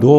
2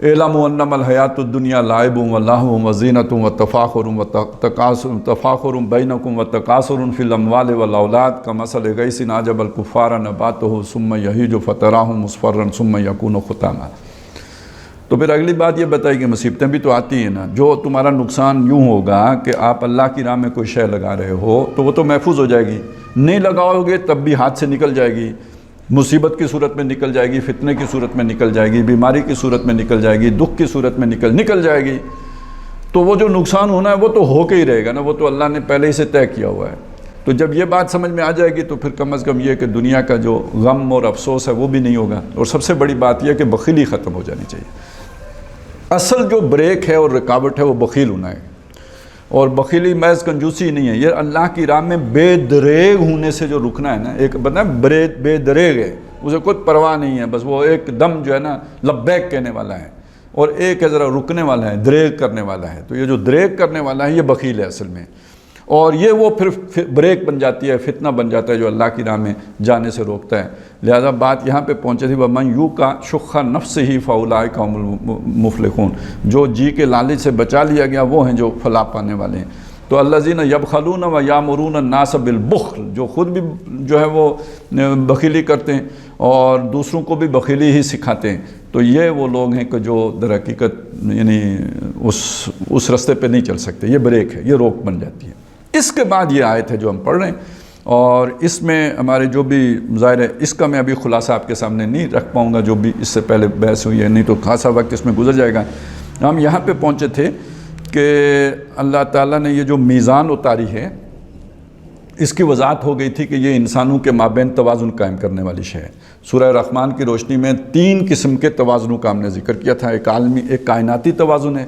اعلموا انما الحیات الدنیا لعب و لہو و زینۃ و تفاخر بینکم و تکاثر فی الاموال والاولاد کمثل غیث اعجب الکفار نباتہ ثم یہیج فتراہ مصفرا ثم یکون حطاما۔ تو پھر اگلی بات یہ بتائی کہ مصیبتیں بھی تو آتی ہیں نا، جو تمہارا نقصان یوں ہوگا کہ آپ اللہ کی راہ میں کوئی شے لگا رہے ہو تو وہ تو محفوظ ہو جائے گی، نہیں لگاؤ گے تب بھی ہاتھ سے نکل جائے گی، مصیبت کی صورت میں نکل جائے گی، فتنے کی صورت میں نکل جائے گی، بیماری کی صورت میں نکل جائے گی، دکھ کی صورت میں نکل جائے گی، تو وہ جو نقصان ہونا ہے وہ تو ہو کے ہی رہے گا نا، وہ تو اللہ نے پہلے ہی سے طے کیا ہوا ہے۔ تو جب یہ بات سمجھ میں آ جائے گی تو پھر کم از کم یہ کہ دنیا کا جو غم اور افسوس ہے وہ بھی نہیں ہوگا، اور سب سے بڑی بات یہ کہ بخیلی ختم ہو جانی چاہیے۔ اصل جو بریک ہے اور رکاوٹ ہے وہ بخیل ہونا ہے، اور بخیلی محض کنجوسی نہیں ہے، یہ اللہ کی راہ میں بے دریغ ہونے سے جو رکنا ہے نا، ایک بندہ بے دریغ ہے، اسے کوئی پرواہ نہیں ہے، بس وہ ایک دم جو ہے نا لبیک کہنے والا ہے، اور ایک ہے ذرا رکنے والا ہے، دریغ کرنے والا ہے، تو یہ جو دریغ کرنے والا ہے یہ بخیل ہے اصل میں، اور یہ وہ پھر بریک بن جاتی ہے، فتنہ بن جاتا ہے جو اللہ کی راہ میں جانے سے روکتا ہے۔ لہذا بات یہاں پہ پہنچے تھی وَمَنْ يُوقَ شُحَّ نَفْسِهِ فَأُولَٰئِكَ هُمُ الْمُفْلِحُونَ، جو جی کے لالچ سے بچا لیا گیا وہ ہیں جو فلاح پانے والے ہیں۔ تو الَّذِينَ يَبْخَلُونَ وَيَأْمُرُونَ النَّاسَ بِالْبُخْلِ، جو خود بھی جو ہے وہ بخیلی کرتے ہیں اور دوسروں کو بھی بخیلی ہی سکھاتے ہیں، تو یہ وہ لوگ ہیں کہ جو در حقیقت یعنی اس رستے پہ نہیں چل سکتے، یہ بریک ہے، یہ روک بن جاتی ہے۔ اس کے بعد یہ آیت ہے جو ہم پڑھ رہے ہیں، اور اس میں ہمارے جو بھی ظاہر ہے اس کا میں ابھی خلاصہ آپ کے سامنے نہیں رکھ پاؤں گا، جو بھی اس سے پہلے بحث ہوئی ہے، نہیں تو خاصا وقت اس میں گزر جائے گا۔ ہم یہاں پہ پہنچے تھے کہ اللہ تعالیٰ نے یہ جو میزان اتاری ہے اس کی وضاحت ہو گئی تھی کہ یہ انسانوں کے مابین توازن قائم کرنے والی شے ہے۔ سورہ رحمان کی روشنی میں 3 قسم کے توازنوں کا ہم نے ذکر کیا تھا۔ ایک عالمی، ایک کائناتی توازن ہے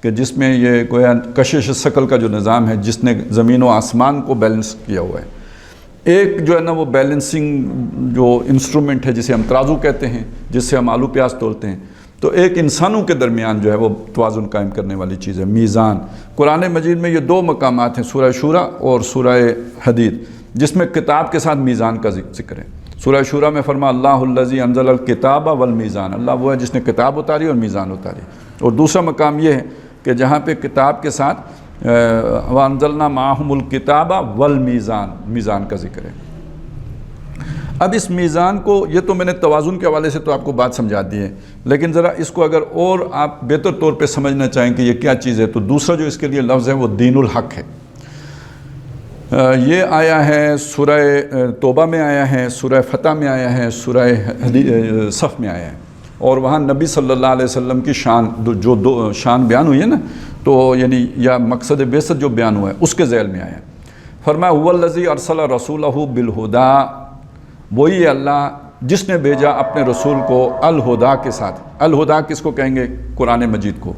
کہ جس میں یہ گویا کشش ثقل کا جو نظام ہے جس نے زمین و آسمان کو بیلنس کیا ہوا ہے۔ ایک جو ہے نا وہ بیلنسنگ جو انسٹرومنٹ ہے جسے ہم ترازو کہتے ہیں، جس سے ہم آلو پیاز تولتے ہیں، تو ایک انسانوں کے درمیان جو ہے وہ توازن قائم کرنے والی چیز ہے میزان۔ قرآن مجید میں یہ 2 مقامات ہیں، سورہ شورى اور سورہ حدید، جس میں کتاب کے ساتھ میزان کا ذکر ہے۔ سورہ شورى میں فرما اللہ الذی انزل الکتاب والمیزان، اللہ وہ ہے جس نے کتاب اتاری اور میزان اتاری۔ اور دوسرا مقام یہ ہے کہ جہاں پہ کتاب کے ساتھ وَأَنزَلْنَا مَعَهُمُ الْكِتَابَ وَالْمِيزَانَ، میزان کا ذکر ہے۔ اب اس میزان کو، یہ تو میں نے توازن کے حوالے سے تو آپ کو بات سمجھا دی ہے، لیکن ذرا اس کو اگر اور آپ بہتر طور پہ سمجھنا چاہیں کہ یہ کیا چیز ہے، تو دوسرا جو اس کے لیے لفظ ہے وہ دین الحق ہے۔ یہ آیا ہے سورہ توبہ میں آیا ہے، سورہ فتح میں آیا ہے، سورہ صف میں آیا ہے، اور وہاں نبی صلی اللہ علیہ وسلم کی شان جو شان بیان ہوئی ہے نا، تو یعنی یا مقصد بعثت جو بیان ہوا ہے اس کے ذیل میں آیا ہے۔ فرمایا هو الذی ارسل رسولہ بالہدی، وہی اللہ جس نے بھیجا اپنے رسول کو الہدا کے ساتھ۔ الہدا کس کو کہیں گے؟ قرآن مجید کو۔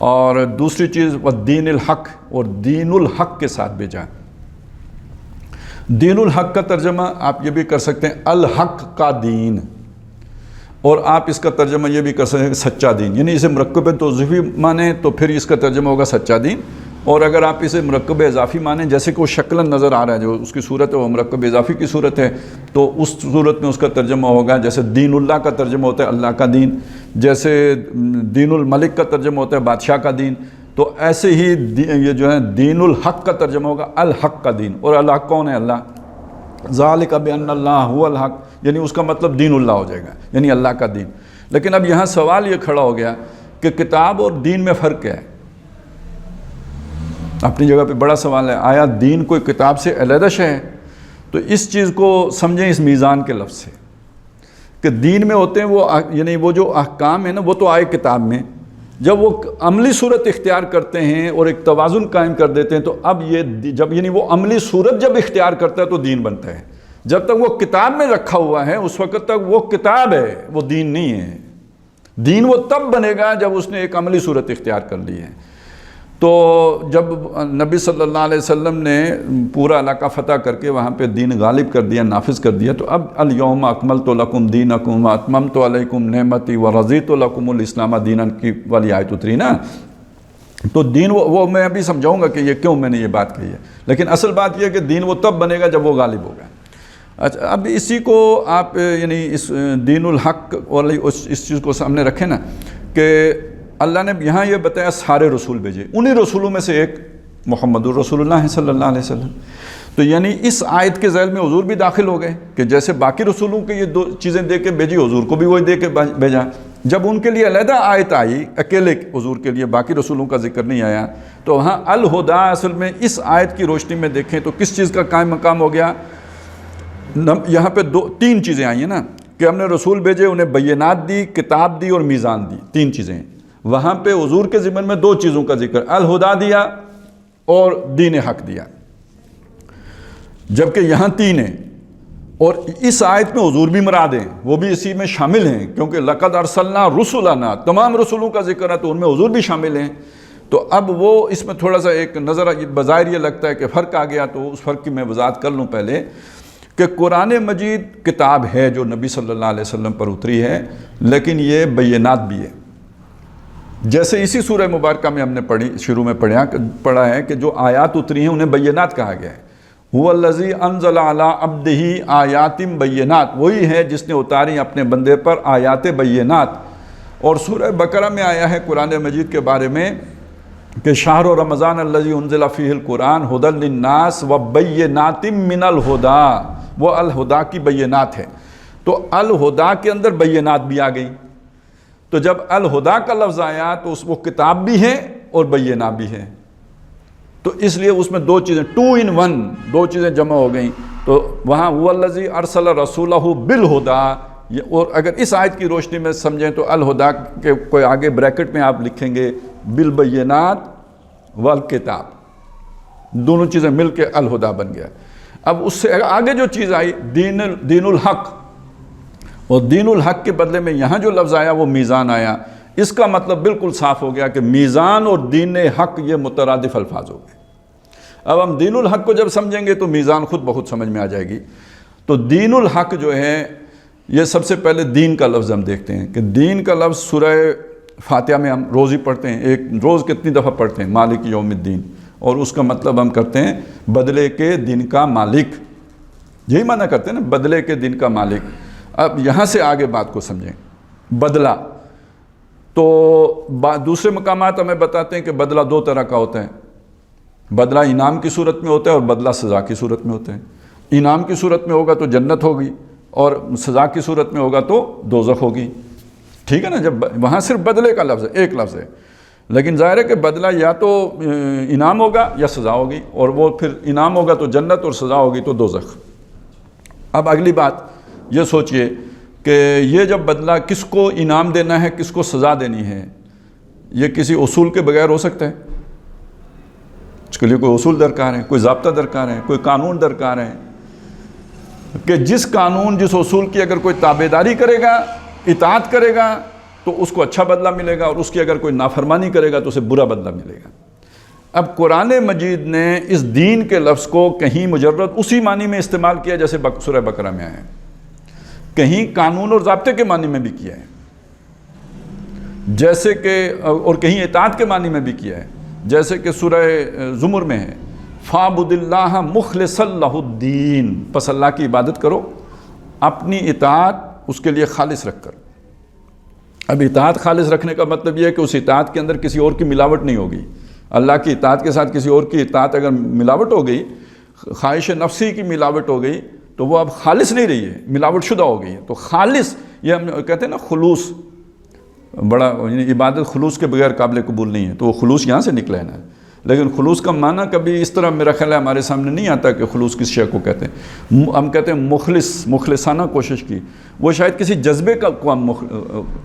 اور دوسری چیز والدین الحق، اور دین الحق کے ساتھ بھیجا۔ دین الحق کا ترجمہ آپ یہ بھی کر سکتے ہیں الحق کا دین، اور آپ اس کا ترجمہ یہ بھی کر سکتے ہیں سچا دین، یعنی اسے مرکب توضیحی مانیں تو پھر اس کا ترجمہ ہوگا سچا دین، اور اگر آپ اسے مرکب اضافی مانیں، جیسے کہ وہ شکلاً نظر آ رہا ہے جو اس کی صورت ہے وہ مرکب اضافی کی صورت ہے، تو اس صورت میں اس کا ترجمہ ہوگا جیسے دین اللہ کا ترجمہ ہوتا ہے اللہ کا دین، جیسے دین الملک کا ترجمہ ہوتا ہے بادشاہ کا دین، تو ایسے ہی یہ جو ہے دین الحق کا ترجمہ ہوگا الحق کا دین۔ اور الحق کون ہے؟ اللہ۔ ذالک بان اللہ هو الحق، یعنی اس کا مطلب دین اللہ ہو جائے گا، یعنی اللہ کا دین۔ لیکن اب یہاں سوال یہ کھڑا ہو گیا کہ کتاب اور دین میں فرق کیا ہے؟ اپنی جگہ پہ بڑا سوال ہے، آیا دین کوئی کتاب سے علیحدہ شے ہے؟ تو اس چیز کو سمجھیں اس میزان کے لفظ سے کہ دین میں ہوتے ہیں وہ، یعنی وہ جو احکام ہیں نا وہ تو آئے کتاب میں، جب وہ عملی صورت اختیار کرتے ہیں اور ایک توازن قائم کر دیتے ہیں تو اب یہ جب یعنی وہ عملی صورت جب اختیار کرتا ہے تو دین بنتا ہے۔ جب تک وہ کتاب میں رکھا ہوا ہے اس وقت تک وہ کتاب ہے، وہ دین نہیں ہے۔ دین وہ تب بنے گا جب اس نے ایک عملی صورت اختیار کر لی ہے۔ تو جب نبی صلی اللہ علیہ وسلم نے پورا علاقہ فتح کر کے وہاں پہ دین غالب کر دیا، نافذ کر دیا، تو اب الیوم اکملت لکم دینکم واتممت علیکم نعمتی ورضیت لکم الاسلام دینا کی والی آیت اتری نا۔ تو دین وہ میں ابھی سمجھاؤں گا کہ یہ کیوں میں نے یہ بات کہی ہے، لیکن اصل بات یہ ہے کہ دین وہ تب بنے گا جب وہ غالب ہوگا۔ اچھا، اب اسی کو آپ یعنی اس دین الحق اور اس چیز کو سامنے رکھیں نا، کہ اللہ نے یہاں یہ بتایا سارے رسول بھیجے، انہی رسولوں میں سے ایک محمد الرسول اللہ صلی اللہ علیہ وسلم. تو یعنی اس آیت کے ذیل میں حضور بھی داخل ہو گئے کہ جیسے باقی رسولوں کے یہ 2 چیزیں دے کے بھیجی، حضور کو بھی وہی دے کے بھیجا. جب ان کے لیے علیحدہ آیت آئی اکیلے حضور کے لیے، باقی رسولوں کا ذکر نہیں آیا، تو وہاں الہدا اصل میں اس آیت کی روشنی میں دیکھیں تو کس چیز کا قائم مقام ہو گیا؟ یہاں پہ 3 چیزیں آئی ہیں نا کہ ہم نے رسول بھیجے، انہیں بینات دی، کتاب دی اور میزان دی، 3 چیزیں. وہاں پہ حضور کے ضمن میں 2 چیزوں کا ذکر، الہدا دیا اور دین حق دیا، جبکہ یہاں 3 ہیں. اور اس آیت میں حضور بھی مراد ہیں، وہ بھی اسی میں شامل ہیں، کیونکہ لقد ارسلنا رسلنا، تمام رسولوں کا ذکر ہے تو ان میں حضور بھی شامل ہیں. تو اب وہ اس میں تھوڑا سا ایک نظر بظاہر یہ لگتا ہے کہ فرق آ گیا، تو اس فرق کی میں وضاحت کر لوں پہلے کہ قرآن مجید کتاب ہے جو نبی صلی اللہ علیہ وسلم پر اتری ہے، لیکن یہ بینات بھی ہے. جیسے اسی سورہ مبارکہ میں ہم نے شروع میں پڑھا ہے کہ جو آیات اتری ہیں انہیں بینات کہا گیا ہے. هو الذی انزل علی عبدہ آیات بینات، وہی ہے جس نے اتاری اپنے بندے پر آیات بینات. اور سورہ بقرہ میں آیا ہے قرآن مجید کے بارے میں کہ شہر رمضان الذی انزل فیہ القرآن ھدی للناس وبینات من الہدی، وہ الہدا کی بینات ہے. تو الہدا کے اندر بینات بھی آ گئی. تو جب الہدا کا لفظ آیا تو وہ کتاب بھی ہے اور بینات بھی ہے. تو اس لیے اس میں 2 چیزیں 2 in 1، 2 چیزیں جمع ہو گئیں. تو وہاں هو الذی ارسل رسولہ بالہدی، اور اگر اس آیت کی روشنی میں سمجھیں تو الہدا کے کوئی آگے بریکٹ میں آپ لکھیں گے بالبینات والکتاب، دونوں چیزیں مل کے الہدا بن گیا. اب اس سے آگے جو چیز آئی دین الحق، اور دین الحق کے بدلے میں یہاں جو لفظ آیا وہ میزان آیا. اس کا مطلب بالکل صاف ہو گیا کہ میزان اور دین حق یہ مترادف الفاظ ہو گئے. اب ہم دین الحق کو جب سمجھیں گے تو میزان خود بخود سمجھ میں آ جائے گی. تو دین الحق جو ہے، یہ سب سے پہلے دین کا لفظ ہم دیکھتے ہیں کہ دین کا لفظ سورہ فاتحہ میں ہم روز ہی پڑھتے ہیں. ایک روز کتنی دفعہ پڑھتے ہیں؟ مالک یوم الدین، اور اس کا مطلب ہم کرتے ہیں بدلے کے دن کا مالک، یہی معنی کرتے ہیں نا، بدلے کے دن کا مالک. اب یہاں سے آگے بات کو سمجھیں. بدلہ تو دوسرے مقامات ہمیں بتاتے ہیں کہ بدلہ 2 طرح کا ہوتا ہے. بدلہ انعام کی صورت میں ہوتا ہے اور بدلہ سزا کی صورت میں ہوتا ہے. انعام کی صورت میں ہوگا تو جنت ہوگی، اور سزا کی صورت میں ہوگا تو دوزخ ہوگی. ٹھیک ہے نا؟ جب وہاں صرف بدلے کا لفظ ہے، ایک لفظ ہے، لیکن ظاہر ہے کہ بدلہ یا تو انعام ہوگا یا سزا ہوگی، اور وہ پھر انعام ہوگا تو جنت اور سزا ہوگی تو دوزخ. اب اگلی بات یہ سوچئے کہ یہ جب بدلہ کس کو انعام دینا ہے، کس کو سزا دینی ہے، یہ کسی اصول کے بغیر ہو سکتا ہے؟ اس کے لیے کوئی اصول درکار ہے، کوئی ضابطہ درکار ہے، کوئی قانون درکار ہے کہ جس قانون جس اصول کی اگر کوئی تابعداری کرے گا، اطاعت کرے گا تو اس کو اچھا بدلہ ملے گا، اور اس کی اگر کوئی نافرمانی کرے گا تو اسے برا بدلہ ملے گا. اب قرآن مجید نے اس دین کے لفظ کو کہیں مجرد اسی معنی میں استعمال کیا جیسے سورہ بقرہ میں آیا ہے، کہیں قانون اور ضابطے کے معنی میں بھی کیا ہے، جیسے کہ اور کہیں اطاعت کے معنی میں بھی کیا ہے، جیسے کہ سورہ زمر میں ہے فَاعْبُدِ اللَّهَ مُخْلِصًا لَهُ الدِّينَ، پس اللہ کی عبادت کرو اپنی اطاعت اس کے لیے خالص رکھ کر. اب اطاعت خالص رکھنے کا مطلب یہ ہے کہ اس اطاعت کے اندر کسی اور کی ملاوٹ نہیں ہوگی. اللہ کی اطاعت کے ساتھ کسی اور کی اطاعت اگر ملاوٹ ہو گئی، خواہش نفسی کی ملاوٹ ہو گئی تو وہ اب خالص نہیں رہی ہے، ملاوٹ شدہ ہو گئی ہے. تو خالص یہ ہم کہتے ہیں نا خلوص، بڑا یعنی عبادت خلوص کے بغیر قابل قبول نہیں ہے، تو وہ خلوص یہاں سے نکلا ہے نا. لیکن خلوص کا معنی کبھی اس طرح میرا خیال ہے ہمارے سامنے نہیں آتا کہ خلوص کس شے کو کہتے ہیں. ہم کہتے ہیں مخلصانہ کوشش کی، وہ شاید کسی جذبے کو ہم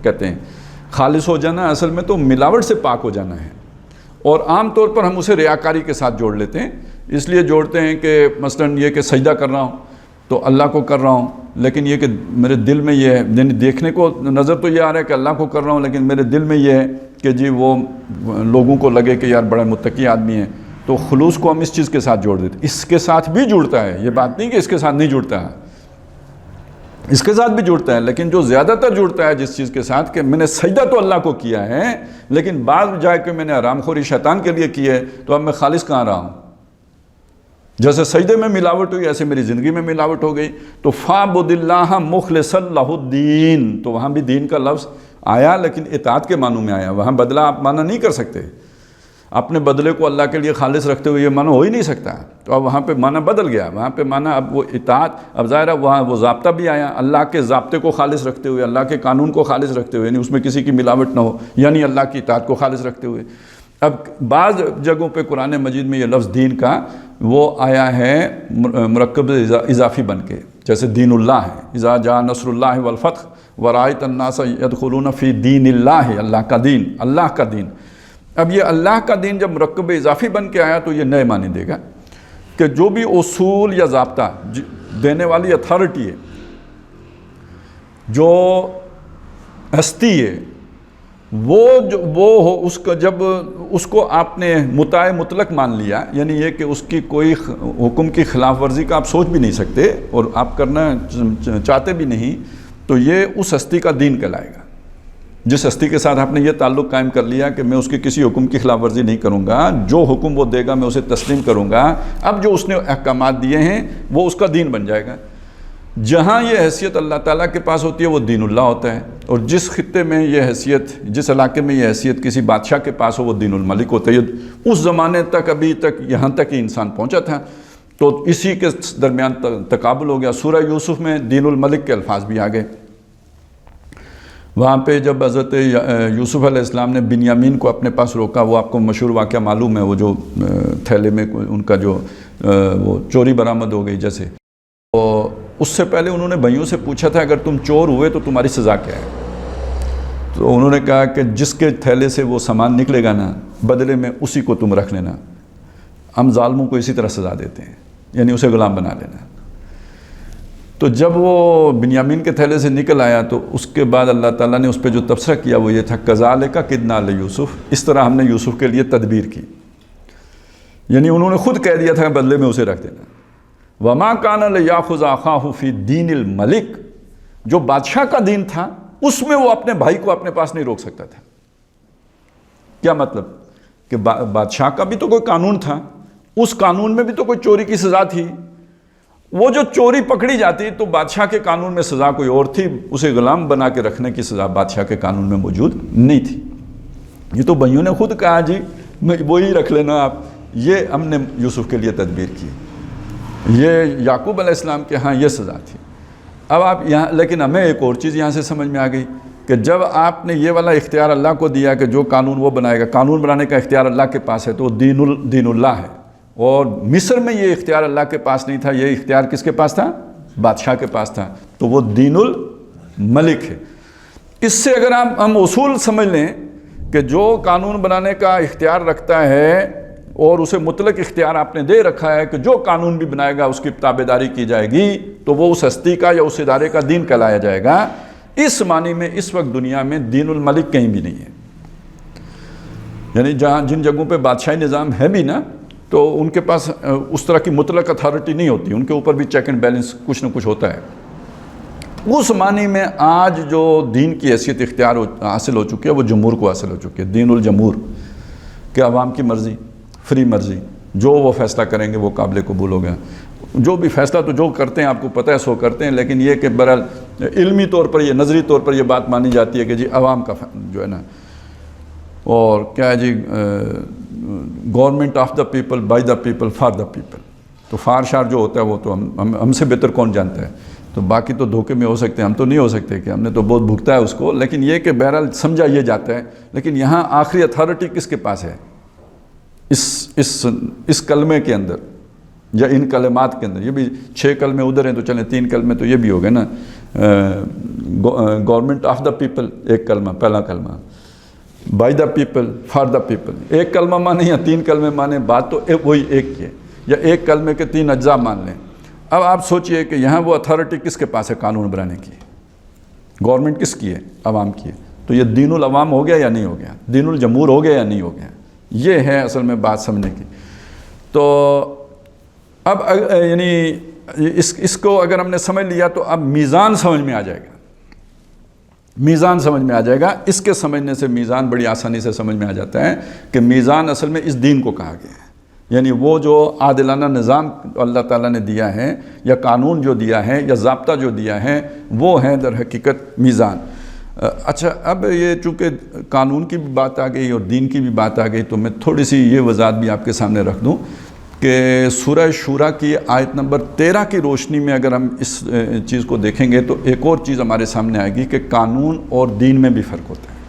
کہتے ہیں. خالص ہو جانا اصل میں تو ملاوٹ سے پاک ہو جانا ہے، اور عام طور پر ہم اسے ریاکاری کے ساتھ جوڑ لیتے ہیں. اس لیے جوڑتے ہیں کہ مثلاً یہ کہ سجدہ کر رہا ہوں تو اللہ کو کر رہا ہوں، لیکن یہ کہ میرے دل میں یہ ہے، یعنی دیکھنے کو نظر تو یہ آ رہا ہے کہ اللہ کو کر رہا ہوں، لیکن میرے دل میں یہ ہے کہ جی وہ لوگوں کو لگے کہ یار بڑا متقی آدمی ہے. تو خلوص کو ہم اس چیز کے ساتھ جوڑ دیتے. اس کے ساتھ بھی جڑتا ہے، یہ بات نہیں کہ اس کے ساتھ نہیں جڑتا ہے، اس کے ساتھ بھی جڑتا ہے، لیکن جو زیادہ تر جڑتا ہے جس چیز کے ساتھ کہ میں نے سجدہ تو اللہ کو کیا ہے، لیکن بعض جائے کہ میں نے حرام خوری شیطان کے لیے کی ہے، تو اب میں خالص کہاں رہا ہوں. جیسے سجدے میں ملاوٹ ہوئی ایسے میری زندگی میں ملاوٹ ہو گئی. تو فَاعْبُدِ اللَّهَ مُخْلِصًا لَهُ الدِّينَ، تو وہاں بھی دین کا لفظ آیا لیکن اطاعت کے معنوں میں آیا، وہاں بدلہ آپ معنی نہیں کر سکتے، اپنے بدلے کو اللہ کے لیے خالص رکھتے ہوئے یہ معنی ہو ہی نہیں سکتا، تو اب وہاں پہ معنی بدل گیا، وہاں پہ معنی اب وہ اطاعت، اب ظاہر ہے وہاں وہ ضابطہ بھی آیا، اللہ کے ضابطے کو خالص رکھتے ہوئے، اللہ کے قانون کو خالص رکھتے ہوئے، یعنی اس میں کسی کی ملاوٹ نہ ہو، یعنی اللہ کی اطاعت کو خالص رکھتے ہوئے۔ اب بعض جگہوں پہ قرآن مجید میں یہ لفظ دین کا وہ آیا ہے مرکب اضافی بن کے، جیسے دین اللہ ہے، اذا جاء نصر اللہ والفتح ورأیت الناس یدخلون فی دین اللہ، اللہ کا دین، اللہ کا دین۔ اب یہ اللہ کا دین جب مرکب اضافی بن کے آیا تو یہ نئے معنی دے گا کہ جو بھی اصول یا ضابطہ دینے والی اتھارٹی ہے، جو ہستی ہے، وہ اس کا جب اس کو آپ نے مطاع مطلق مان لیا، یعنی یہ کہ اس کی کوئی حکم کی خلاف ورزی کا آپ سوچ بھی نہیں سکتے اور آپ کرنا چاہتے بھی نہیں، تو یہ اس ہستی کا دین کہلائے گا۔ جس ہستی کے ساتھ آپ نے یہ تعلق قائم کر لیا کہ میں اس کی کسی حکم کی خلاف ورزی نہیں کروں گا، جو حکم وہ دے گا میں اسے تسلیم کروں گا، اب جو اس نے احکامات دیے ہیں وہ اس کا دین بن جائے گا۔ جہاں یہ حیثیت اللہ تعالیٰ کے پاس ہوتی ہے وہ دین اللہ ہوتا ہے، اور جس خطے میں یہ حیثیت، جس علاقے میں یہ حیثیت کسی بادشاہ کے پاس ہو وہ دین الملک ہوتا ہے۔ اس زمانے تک، ابھی تک یہاں تک ہی انسان پہنچا تھا، تو اسی کے درمیان تقابل ہو گیا۔ سورہ یوسف میں دین الملک کے الفاظ بھی آ گئے۔ وہاں پہ جب حضرت یوسف علیہ السلام نے بنیامین کو اپنے پاس روکا، وہ آپ کو مشہور واقعہ معلوم ہے، وہ جو تھیلے میں ان کا جو وہ چوری برآمد ہو گئی، جیسے تو اس سے پہلے انہوں نے بھائیوں سے پوچھا تھا اگر تم چور ہوئے تو تمہاری سزا کیا ہے؟ تو انہوں نے کہا کہ جس کے تھیلے سے وہ سامان نکلے گا نا، بدلے میں اسی کو تم رکھ لینا۔ ہم ظالموں کو اسی طرح سزا دیتے ہیں، یعنی اسے غلام بنا لینا۔ تو جب وہ بنیامین کے تھیلے سے نکل آیا تو اس کے بعد اللہ تعالیٰ نے اس پہ جو تبصرہ کیا وہ یہ تھا، کذالک کدنا لیوسف، اس طرح ہم نے یوسف کے لیے تدبیر کی، یعنی انہوں نے خود کہہ دیا تھا بدلے میں اسے رکھ دینا۔ وما کان لیاخذ اخاہ فی دین الملک، جو بادشاہ کا دین تھا اس میں وہ اپنے بھائی کو اپنے پاس نہیں روک سکتا تھا۔ کیا مطلب؟ کہ بادشاہ کا بھی تو کوئی قانون تھا، اس قانون میں بھی تو کوئی چوری کی سزا تھی، وہ جو چوری پکڑی جاتی تو بادشاہ کے قانون میں سزا کوئی اور تھی، اسے غلام بنا کے رکھنے کی سزا بادشاہ کے قانون میں موجود نہیں تھی۔ یہ تو بھائیوں نے خود کہا جی وہی رکھ لینا آپ، یہ ہم نے یوسف کے لیے تدبیر کی، یہ یعقوب علیہ السلام کے ہاں یہ سزا تھی۔ اب آپ یہاں، لیکن ہمیں ایک اور چیز یہاں سے سمجھ میں آ گئی کہ جب آپ نے یہ والا اختیار اللہ کو دیا کہ جو قانون وہ بنائے گا، قانون بنانے کا اختیار اللہ کے پاس ہے، تو دین اللہ ہے، اور مصر میں یہ اختیار اللہ کے پاس نہیں تھا، یہ اختیار کس کے پاس تھا؟ بادشاہ کے پاس تھا، تو وہ دین الملک ہے۔ اس سے اگر ہم اصول سمجھ لیں کہ جو قانون بنانے کا اختیار رکھتا ہے اور اسے مطلق اختیار آپ نے دے رکھا ہے کہ جو قانون بھی بنائے گا اس کی تابعداری کی جائے گی، تو وہ اس ہستی کا یا اس ادارے کا دین کہلایا جائے گا۔ اس معنی میں اس وقت دنیا میں دین الملک کہیں بھی نہیں ہے، یعنی جہاں جن جگہوں پہ بادشاہی نظام ہے بھی نا، تو ان کے پاس اس طرح کی مطلق اتھارٹی نہیں ہوتی، ان کے اوپر بھی چیک اینڈ بیلنس کچھ نہ کچھ ہوتا ہے۔ اس معنی میں آج جو دین کی حیثیت اختیار حاصل ہو چکی ہے وہ جمہور کو حاصل ہو چکی ہے، دین الجمہور، کہ عوام کی مرضی، فری مرضی، جو وہ فیصلہ کریں گے وہ قابل قبول ہو گیا۔ جو بھی فیصلہ تو جو کرتے ہیں آپ کو پتہ ہے سو کرتے ہیں، لیکن یہ کہ بہرحال علمی طور پر، یہ نظری طور پر یہ بات مانی جاتی ہے کہ جی عوام کا جو ہے نا، اور کیا ہے جی government of the people, by the people, for the people. تو فار شار جو ہوتا ہے وہ تو ہم سے بہتر کون جانتا ہے، تو باقی تو دھوکے میں ہو سکتے ہیں، ہم تو نہیں ہو سکتے کہ ہم نے تو بہت بھگتا ہے اس کو، لیکن یہ کہ بہرحال سمجھا یہ جاتا ہے۔ لیکن یہاں آخری اتھارٹی کس کے پاس ہے؟ اس کلمے کے اندر یا ان کلمات کے اندر، یہ بھی 6 کلمے ادھر ہیں تو چلیں 3 کلمے تو یہ بھی ہو گئے نا۔ گورنمنٹ آف دا پیپل ایک کلمہ، پہلا کلمہ، by the people, for the people, ایک کلمہ مانے یا 3 کلمے مانے، بات تو وہی ایک کی ہے، یا ایک کلمے کے 3 اجزاء مان لیں۔ اب آپ سوچئے کہ یہاں وہ اتھارٹی کس کے پاس ہے قانون بنانے کی؟ گورنمنٹ کس کی ہے؟ عوام کی ہے۔ تو یہ دین العوام ہو گیا یا نہیں ہو گیا؟ دین الجمہور ہو گیا یا نہیں ہو گیا؟ یہ ہے اصل میں بات سمجھنے کی۔ تو اب یعنی اس کو اگر ہم نے سمجھ لیا تو اب میزان سمجھ میں آ جائے گا، میزان سمجھ میں آ جائے گا۔ اس کے سمجھنے سے میزان بڑی آسانی سے سمجھ میں آ جاتا ہے کہ میزان اصل میں اس دین کو کہا گیا ہے، یعنی وہ جو عادلانہ نظام اللہ تعالیٰ نے دیا ہے، یا قانون جو دیا ہے، یا ضابطہ جو دیا ہے، وہ ہے در حقیقت میزان۔ اچھا، اب یہ چونکہ قانون کی بھی بات آ گئی اور دین کی بھی بات آ گئی، تو میں تھوڑی سی یہ وضاحت بھی آپ کے سامنے رکھ دوں کہ سورہ شورا کی آیت نمبر 13 کی روشنی میں اگر ہم اس چیز کو دیکھیں گے تو ایک اور چیز ہمارے سامنے آئے گی کہ قانون اور دین میں بھی فرق ہوتا ہے،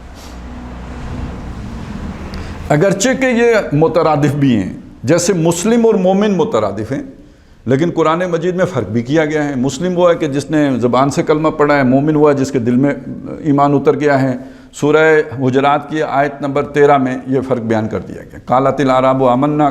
اگرچہ کہ یہ مترادف بھی ہیں، جیسے مسلم اور مومن مترادف ہیں، لیکن قرآن مجید میں فرق بھی کیا گیا ہے۔ مسلم وہ ہے کہ جس نے زبان سے کلمہ پڑھا ہے، مومن وہ ہے جس کے دل میں ایمان اتر گیا ہے۔ سورہ حجرات کی آیت نمبر 13 میں یہ فرق بیان کر دیا گیا۔ قالت الاعراب آمنا،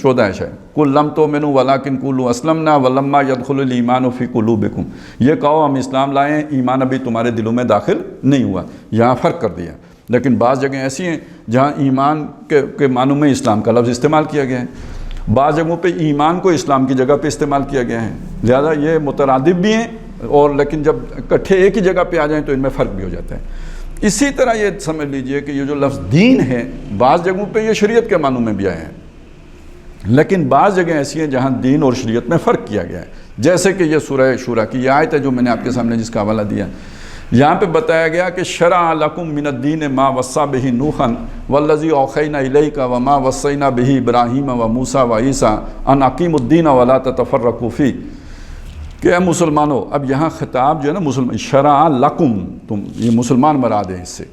14 ہے شاید، قل لم تؤمنوا ولکن قولوا اسلمنا ولما يدخل الايمان في قلوبكم، یہ کہو ہم اسلام لائے ہیں، ایمان ابھی تمہارے دلوں میں داخل نہیں ہوا۔ یہاں فرق کر دیا، لیکن بعض جگہیں ایسی ہیں جہاں ایمان کے معنوں میں اسلام کا لفظ استعمال کیا گیا ہے، بعض جگہوں پہ ایمان کو اسلام کی جگہ پہ استعمال کیا گیا ہے، لہذا یہ مترادف بھی ہیں، اور لیکن جب اکٹھے ایک ہی جگہ پہ آ جائیں تو ان میں فرق بھی ہو جاتا ہے۔ اسی طرح یہ سمجھ لیجئے کہ یہ جو لفظ دین ہے، بعض جگہوں پہ یہ شریعت کے معنوں میں بھی آئے ہیں، لیکن بعض جگہیں ایسی ہیں جہاں دین اور شریعت میں فرق کیا گیا ہے، جیسے کہ یہ سورہ شورا کی یہ آیت ہے جو میں نے آپ کے سامنے جس کا حوالہ دیا، یہاں پہ بتایا گیا کہ شرع لکم من الدین ما وصی بہ نوحا والذی اوحینا الیک وما وصینا بہ ابراہیم وموسیٰ وعیسیٰ ان اقیموا الدین ولا تتفرقوا فیہ، کہ اے مسلمانوں، اب یہاں خطاب جو ہے نا مسلمان، شرع لکم، تم یہ مسلمان مراد ہے، اس سے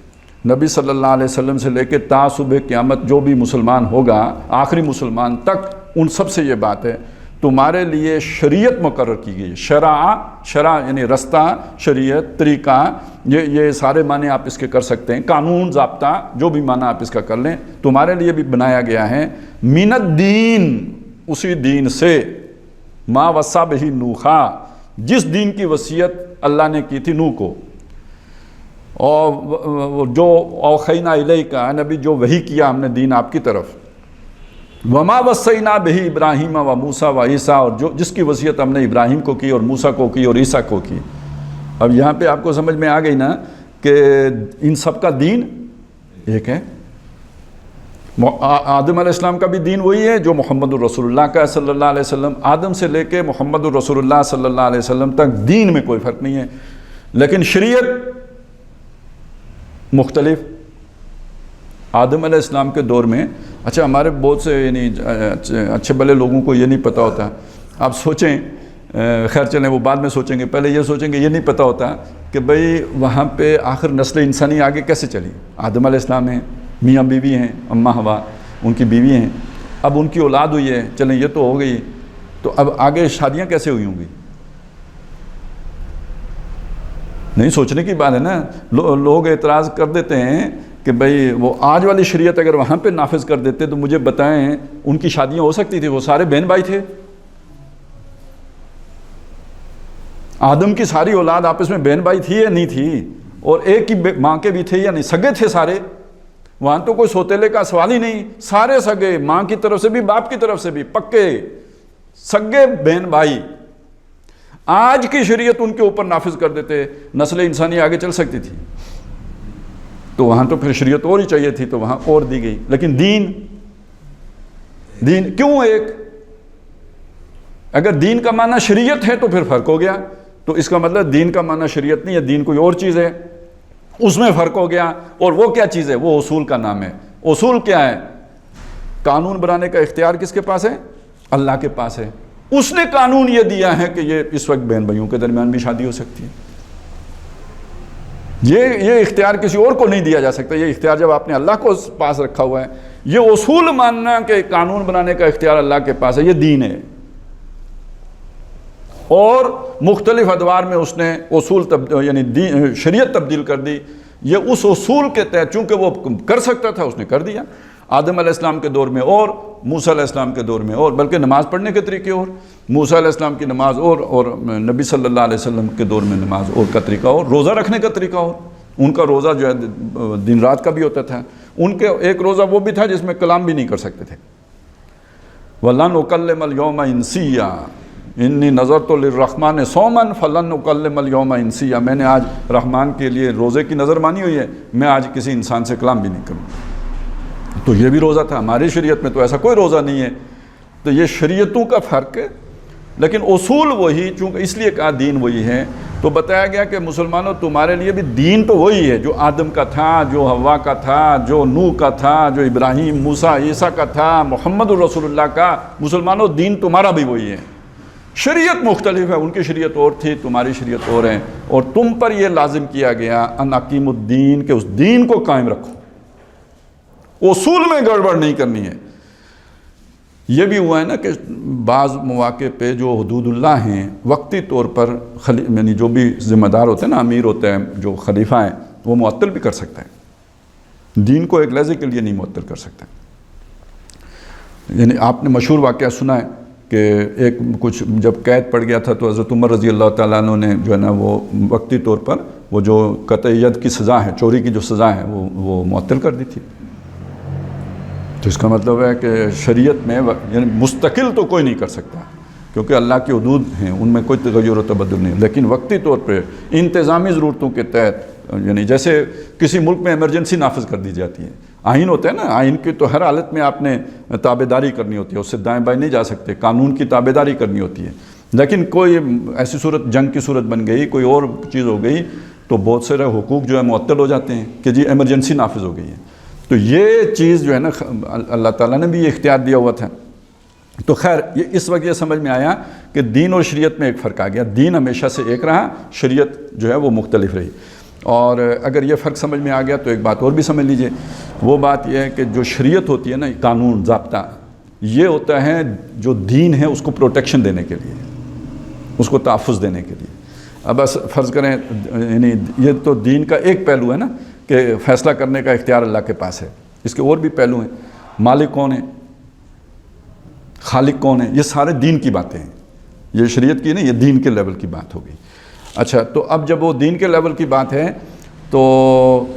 نبی صلی اللہ علیہ وسلم سے لے کے تا صبح قیامت جو بھی مسلمان ہوگا آخری مسلمان تک، ان سب سے یہ بات ہے تمہارے لیے شریعت مقرر کی گئی ہے۔ شرع یعنی رستہ، شریعت، طریقہ، یہ سارے معنی آپ اس کے کر سکتے ہیں، قانون، ضابطہ، جو بھی معنی آپ اس کا کر لیں، تمہارے لیے بھی بنایا گیا ہے من الدین، اسی دین سے، ما وصی بہ نوحا، جس دین کی وصیت اللہ نے کی تھی نوح کو، اور جو اوحینا الیک، نبی جو وحی کیا ہم نے دین آپ کی طرف، وما وصینا بہ ابراہیم و موسیٰ و عیسیٰ، اور جس کی وصیت ہم نے ابراہیم کو کی اور موسیٰ کو کی اور عیسیٰ کو کی۔ اب یہاں پہ آپ کو سمجھ میں آ گئی نا کہ ان سب کا دین ایک ہے۔ آدم علیہ السلام کا بھی دین وہی ہے جو محمد الرسول اللہ کا ہے صلی اللہ علیہ وسلم، آدم سے لے کے محمد الرسول اللہ صلی اللہ علیہ وسلم تک دین میں کوئی فرق نہیں ہے، لیکن شریعت مختلف۔ آدم علیہ السلام کے دور میں، اچھا ہمارے بہت سے یعنی اچھے بھلے لوگوں کو یہ نہیں پتہ ہوتا، آپ سوچیں، خیر چلیں وہ بعد میں سوچیں گے، پہلے یہ سوچیں گے، یہ نہیں پتہ ہوتا کہ بھئی وہاں پہ آخر نسل انسانی آگے کیسے چلی۔ آدم علیہ السلام ہیں، میاں بیوی ہیں، اماں ہوا ان کی بیوی ہیں، اب ان کی اولاد ہوئی ہے، چلیں یہ تو ہو گئی، تو اب آگے شادیاں کیسے ہوئی ہوں گی؟ نہیں سوچنے کی بات ہے نا۔ لوگ اعتراض کر دیتے ہیں کہ بھئی وہ آج والی شریعت اگر وہاں پہ نافذ کر دیتے تو مجھے بتائیں ان کی شادیاں ہو سکتی تھی؟ وہ سارے بہن بھائی تھے، آدم کی ساری اولاد آپس میں بہن بھائی تھی یا نہیں تھی؟ اور ایک ہی ماں کے بھی تھے یا نہیں؟ سگے تھے سارے، وہاں تو کوئی سوتیلے کا سوال ہی نہیں، سارے سگے، ماں کی طرف سے بھی باپ کی طرف سے بھی پکے سگے بہن بھائی۔ آج کی شریعت ان کے اوپر نافذ کر دیتے، نسل انسانی آگے چل سکتی تھی؟ تو وہاں تو پھر شریعت اور ہی چاہیے تھی، تو وہاں اور دی گئی، لیکن دین کیوں ایک؟ اگر دین کا معنی شریعت ہے تو پھر فرق ہو گیا، تو اس کا مطلب دین کا معنی شریعت نہیں ہے، دین کوئی اور چیز ہے، اس میں فرق ہو گیا۔ اور وہ کیا چیز ہے؟ وہ اصول کا نام ہے۔ اصول کیا ہے؟ قانون بنانے کا اختیار کس کے پاس ہے؟ اللہ کے پاس ہے۔ اس نے قانون یہ دیا ہے کہ یہ اس وقت بہن بھائیوں کے درمیان بھی شادی ہو سکتی ہے۔ یہ اختیار کسی اور کو نہیں دیا جا سکتا، یہ اختیار جب آپ نے اللہ کو پاس رکھا ہوا ہے، یہ اصول ماننا کہ قانون بنانے کا اختیار اللہ کے پاس ہے، یہ دین ہے۔ اور مختلف ادوار میں اس نے اصول یعنی شریعت تبدیل کر دی، یہ اس اصول کے تحت چونکہ وہ کر سکتا تھا اس نے کر دیا۔ آدم علیہ السلام کے دور میں اور موسیٰ علیہ السلام کے دور میں اور، بلکہ نماز پڑھنے کے طریقے اور، موسیٰ علیہ السلام کی نماز اور نبی صلی اللہ علیہ وسلم کے دور میں نماز اور کا طریقہ اور، روزہ رکھنے کا طریقہ اور۔ ان کا روزہ جو ہے دن رات کا بھی ہوتا تھا، ان کے ایک روزہ وہ بھی تھا جس میں کلام بھی نہیں کر سکتے تھے۔ وَلَنْ أُكَلِّمَ الْيَوْمَ إِنسِيًّا انی نظرت للرحمن صوما فلن اکلم اليوم انسیا، میں نے آج رحمان کے لیے روزے کی نظر مانی ہوئی ہے، میں آج کسی انسان سے کلام بھی نہیں کروں۔ تو یہ بھی روزہ تھا، ہماری شریعت میں تو ایسا کوئی روزہ نہیں ہے۔ تو یہ شریعتوں کا فرق ہے، لیکن اصول وہی، چونکہ اس لیے کہا دین وہی ہے تو بتایا گیا کہ مسلمانوں تمہارے لیے بھی دین تو وہی ہے جو آدم کا تھا، جو حوا کا تھا، جو نوح کا تھا، جو ابراہیم، موسیٰ، عیسیٰ کا تھا، محمد الرسول اللہ کا۔ مسلمانوں دین تمہارا بھی وہی ہے، شریعت مختلف ہے، ان کی شریعت اور تھی، تمہاری شریعت اور ہے، اور تم پر یہ لازم کیا گیا ان اقیم الدین، کہ اس دین کو قائم رکھو، اصول میں گڑبڑ نہیں کرنی ہے۔ یہ بھی ہوا ہے نا کہ بعض مواقع پہ جو حدود اللہ ہیں وقتی طور پر یعنی جو بھی ذمہ دار ہوتے ہیں نا، امیر ہوتے ہیں، جو خلیفہ ہیں، وہ معطل بھی کر سکتا ہے، دین کو ایک لحظے کے لیے نہیں معطل کر سکتا۔ یعنی آپ نے مشہور واقعہ سنا ہے کہ ایک کچھ جب قید پڑ گیا تھا تو حضرت عمر رضی اللہ تعالیٰ عنہ نے جو ہے نا وہ وقتی طور پر وہ جو قطع ید کی سزا ہے، چوری کی جو سزا ہے وہ معطل کر دی تھی۔ تو اس کا مطلب ہے کہ شریعت میں یعنی مستقل تو کوئی نہیں کر سکتا، کیونکہ اللہ کی حدود ہیں، ان میں کوئی تغیر و تبدل نہیں، لیکن وقتی طور پہ انتظامی ضرورتوں کے تحت، یعنی جیسے کسی ملک میں ایمرجنسی نافذ کر دی جاتی ہے، آئین ہوتا ہے نا، آئین کی تو ہر حالت میں آپ نے تابع داری کرنی ہوتی ہے، اس سے دائیں بائیں نہیں جا سکتے، قانون کی تابع داری کرنی ہوتی ہے۔ لیکن کوئی ایسی صورت، جنگ کی صورت بن گئی، کوئی اور چیز ہو گئی، تو بہت سارے حقوق جو ہے معطل ہو جاتے ہیں کہ جی ایمرجنسی نافذ ہو گئی ہے۔ تو یہ چیز جو ہے نا اللہ تعالیٰ نے بھی یہ اختیار دیا ہوا تھا۔ تو خیر یہ اس وقت یہ سمجھ میں آیا کہ دین اور شریعت میں ایک فرق آ گیا، دین ہمیشہ سے ایک رہا، شریعت جو ہے وہ مختلف رہی۔ اور اگر یہ فرق سمجھ میں آ گیا تو ایک بات اور بھی سمجھ لیجئے، وہ بات یہ ہے کہ جو شریعت ہوتی ہے نا، قانون ضابطہ، یہ ہوتا ہے جو دین ہے اس کو پروٹیکشن دینے کے لیے، اس کو تحفظ دینے کے لیے۔ اب بس فرض کریں، یعنی یہ تو دین کا ایک پہلو ہے نا کہ فیصلہ کرنے کا اختیار اللہ کے پاس ہے، اس کے اور بھی پہلو ہیں، مالک کون ہے، خالق کون ہے، یہ سارے دین کی باتیں ہیں، یہ شریعت کی نہیں، یہ دین کے لیول کی بات ہوگی۔ اچھا، تو اب جب وہ دین کے لیول کی بات ہے تو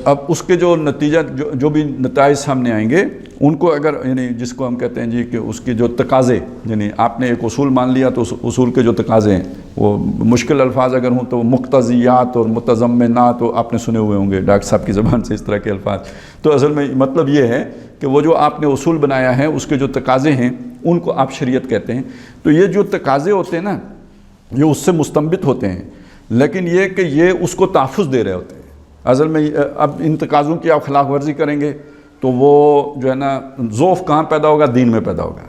اب اس کے جو نتیجہ جو بھی نتائج سامنے آئیں گے ان کو اگر یعنی جس کو ہم کہتے ہیں جی کہ اس کے جو تقاضے، یعنی آپ نے ایک اصول مان لیا تو اس اصول کے جو تقاضے ہیں وہ مشکل الفاظ اگر ہوں تو مقتضیات اور متضمنات، تو آپ نے سنے ہوئے ہوں گے ڈاکٹر صاحب کی زبان سے اس طرح کے الفاظ۔ تو اصل میں مطلب یہ ہے کہ وہ جو آپ نے اصول بنایا ہے اس کے جو تقاضے ہیں ان کو آپ شریعت کہتے ہیں۔ تو یہ جو تقاضے ہوتے ہیں نا، یہ اس سے مستنبط ہوتے ہیں، لیکن یہ کہ یہ اس کو تحفظ دے رہے ہوتے ہیں۔ اصل میں اب ان تقاضوں کی آپ خلاف ورزی کریں گے تو وہ جو ہے نا ذوف کہاں پیدا ہوگا، دین میں پیدا ہوگا۔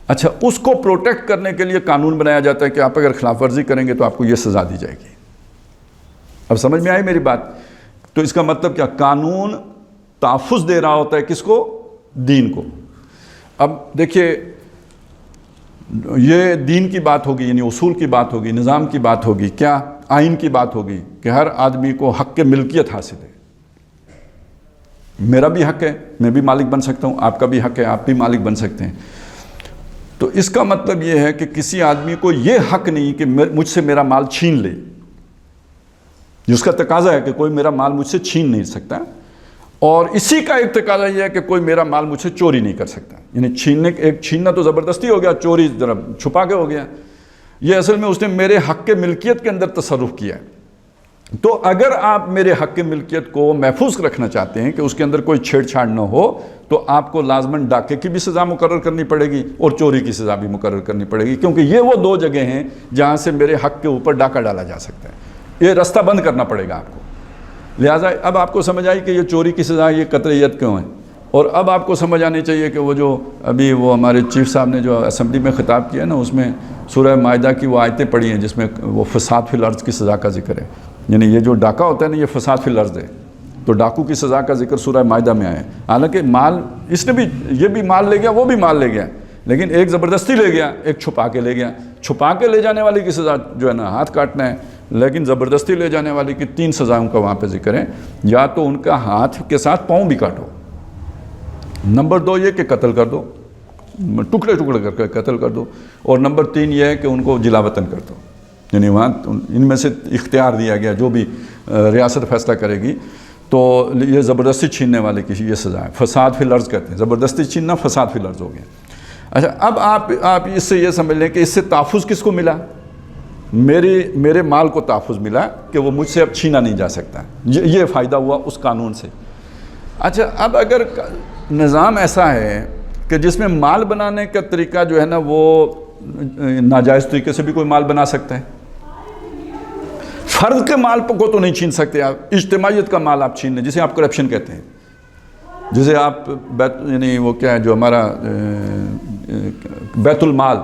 اچھا، اس کو پروٹیکٹ کرنے کے لیے قانون بنایا جاتا ہے کہ آپ اگر خلاف ورزی کریں گے تو آپ کو یہ سزا دی جائے گی۔ اب سمجھ میں آئی میری بات؟ تو اس کا مطلب کیا، قانون تحفظ دے رہا ہوتا ہے کس کو، دین کو۔ اب دیکھیے یہ دین کی بات ہوگی، یعنی اصول کی بات ہوگی، نظام کی بات ہوگی، کیا آئین کی بات ہوگی کہ ہر آدمی کو حق کے ملکیت حاصل ہے، میرا بھی حق ہے، میں بھی مالک بن سکتا ہوں، آپ کا بھی حق ہے، آپ بھی مالک بن سکتے ہیں۔ تو اس کا مطلب یہ ہے کہ کسی آدمی کو یہ حق نہیں کہ مجھ سے میرا مال چھین لے، جس کا تقاضا ہے کہ کوئی میرا مال مجھ سے چھین نہیں سکتا، اور اسی کا ایک تقاضا یہ ہے کہ کوئی میرا مال مجھ سے چوری نہیں کر سکتا۔ یعنی چھیننا تو زبردستی ہو گیا، چوری ذرا چھپا کے ہو گیا، یہ اصل میں اس نے میرے حق کے ملکیت کے اندر تصرف کیا ہے۔ تو اگر آپ میرے حق کی ملکیت کو محفوظ رکھنا چاہتے ہیں کہ اس کے اندر کوئی چھیڑ چھاڑ نہ ہو، تو آپ کو لازماً ڈاکے کی بھی سزا مقرر کرنی پڑے گی اور چوری کی سزا بھی مقرر کرنی پڑے گی، کیونکہ یہ وہ دو جگہ ہیں جہاں سے میرے حق کے اوپر ڈاکہ ڈالا جا سکتا ہے، یہ راستہ بند کرنا پڑے گا آپ کو۔ لہٰذا اب آپ کو سمجھ آئی کہ یہ چوری کی سزا، یہ قطع ید کیوں ہے۔ اور اب آپ کو سمجھ آنی چاہیے کہ وہ جو ابھی وہ ہمارے چیف صاحب نے جو اسمبلی میں خطاب کیا نا، اس میں سورہ مائدہ کی وہ آیتیں پڑھی ہیں جس میں وہ فساد فی الارض کی سزا کا ذکر ہے، یعنی یہ جو ڈاکہ ہوتا ہے نا، یہ فساد فی الارض ہے، تو ڈاکو کی سزا کا ذکر سورہ مائدہ میں آیا ہے۔ حالانکہ مال اس نے بھی، یہ بھی مال لے گیا، وہ بھی مال لے گیا، لیکن ایک زبردستی لے گیا، ایک چھپا کے لے گیا۔ چھپا کے لے جانے والی کی سزا جو ہے نا ہاتھ کاٹنا ہے، لیکن زبردستی لے جانے والی کی 3 سزاؤں کا وہاں پہ ذکر ہے، یا تو ان کا ہاتھ کے ساتھ پاؤں بھی کاٹو، نمبر 2 یہ کہ قتل کر دو، ٹکڑے ٹکڑے کر کے قتل کر دو، اور نمبر 3 یہ ہے کہ ان کو جلا وطن کر دو، یعنی وہاں ان میں سے اختیار دیا گیا، جو بھی ریاست فیصلہ کرے گی تو یہ زبردستی چھیننے والے کی یہ سزا ہے۔ فساد فی الارض کہتے ہیں، زبردستی چھیننا فساد فی الارض ہو گیا۔ اچھا، اب آپ اس سے یہ سمجھ لیں کہ اس سے تحفظ کس کو ملا، میرے مال کو تحفظ ملا کہ وہ مجھ سے اب چھینا نہیں جا سکتا، یہ فائدہ ہوا اس قانون سے۔ اچھا، اب اگر نظام ایسا ہے کہ جس میں مال بنانے کا طریقہ جو ہے نا وہ ناجائز طریقے سے بھی کوئی مال بنا سکتا ہے، فرد کے مال کو تو نہیں چھین سکتے آپ, اجتماعیت کا مال آپ چھین لیں, جسے آپ کرپشن کہتے ہیں, جسے آپ یعنی وہ کیا ہے جو ہمارا بیت المال,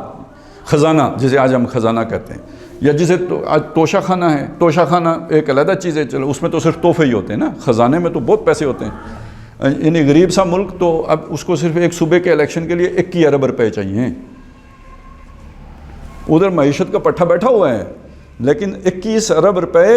خزانہ, جسے آج ہم خزانہ کہتے ہیں, یا جسے آج توشہ خانہ ہے. توشہ خانہ ایک علیحدہ چیز ہے, چلو اس میں تو صرف تحفے ہی ہوتے ہیں نا, خزانے میں تو بہت پیسے ہوتے ہیں. یعنی غریب سا ملک تو اب اس کو صرف ایک صوبے کے الیکشن کے لیے 21 ارب روپے چاہیے. ادھر معیشت کا پٹھا بیٹھا ہوا ہے, لیکن 21 ارب روپے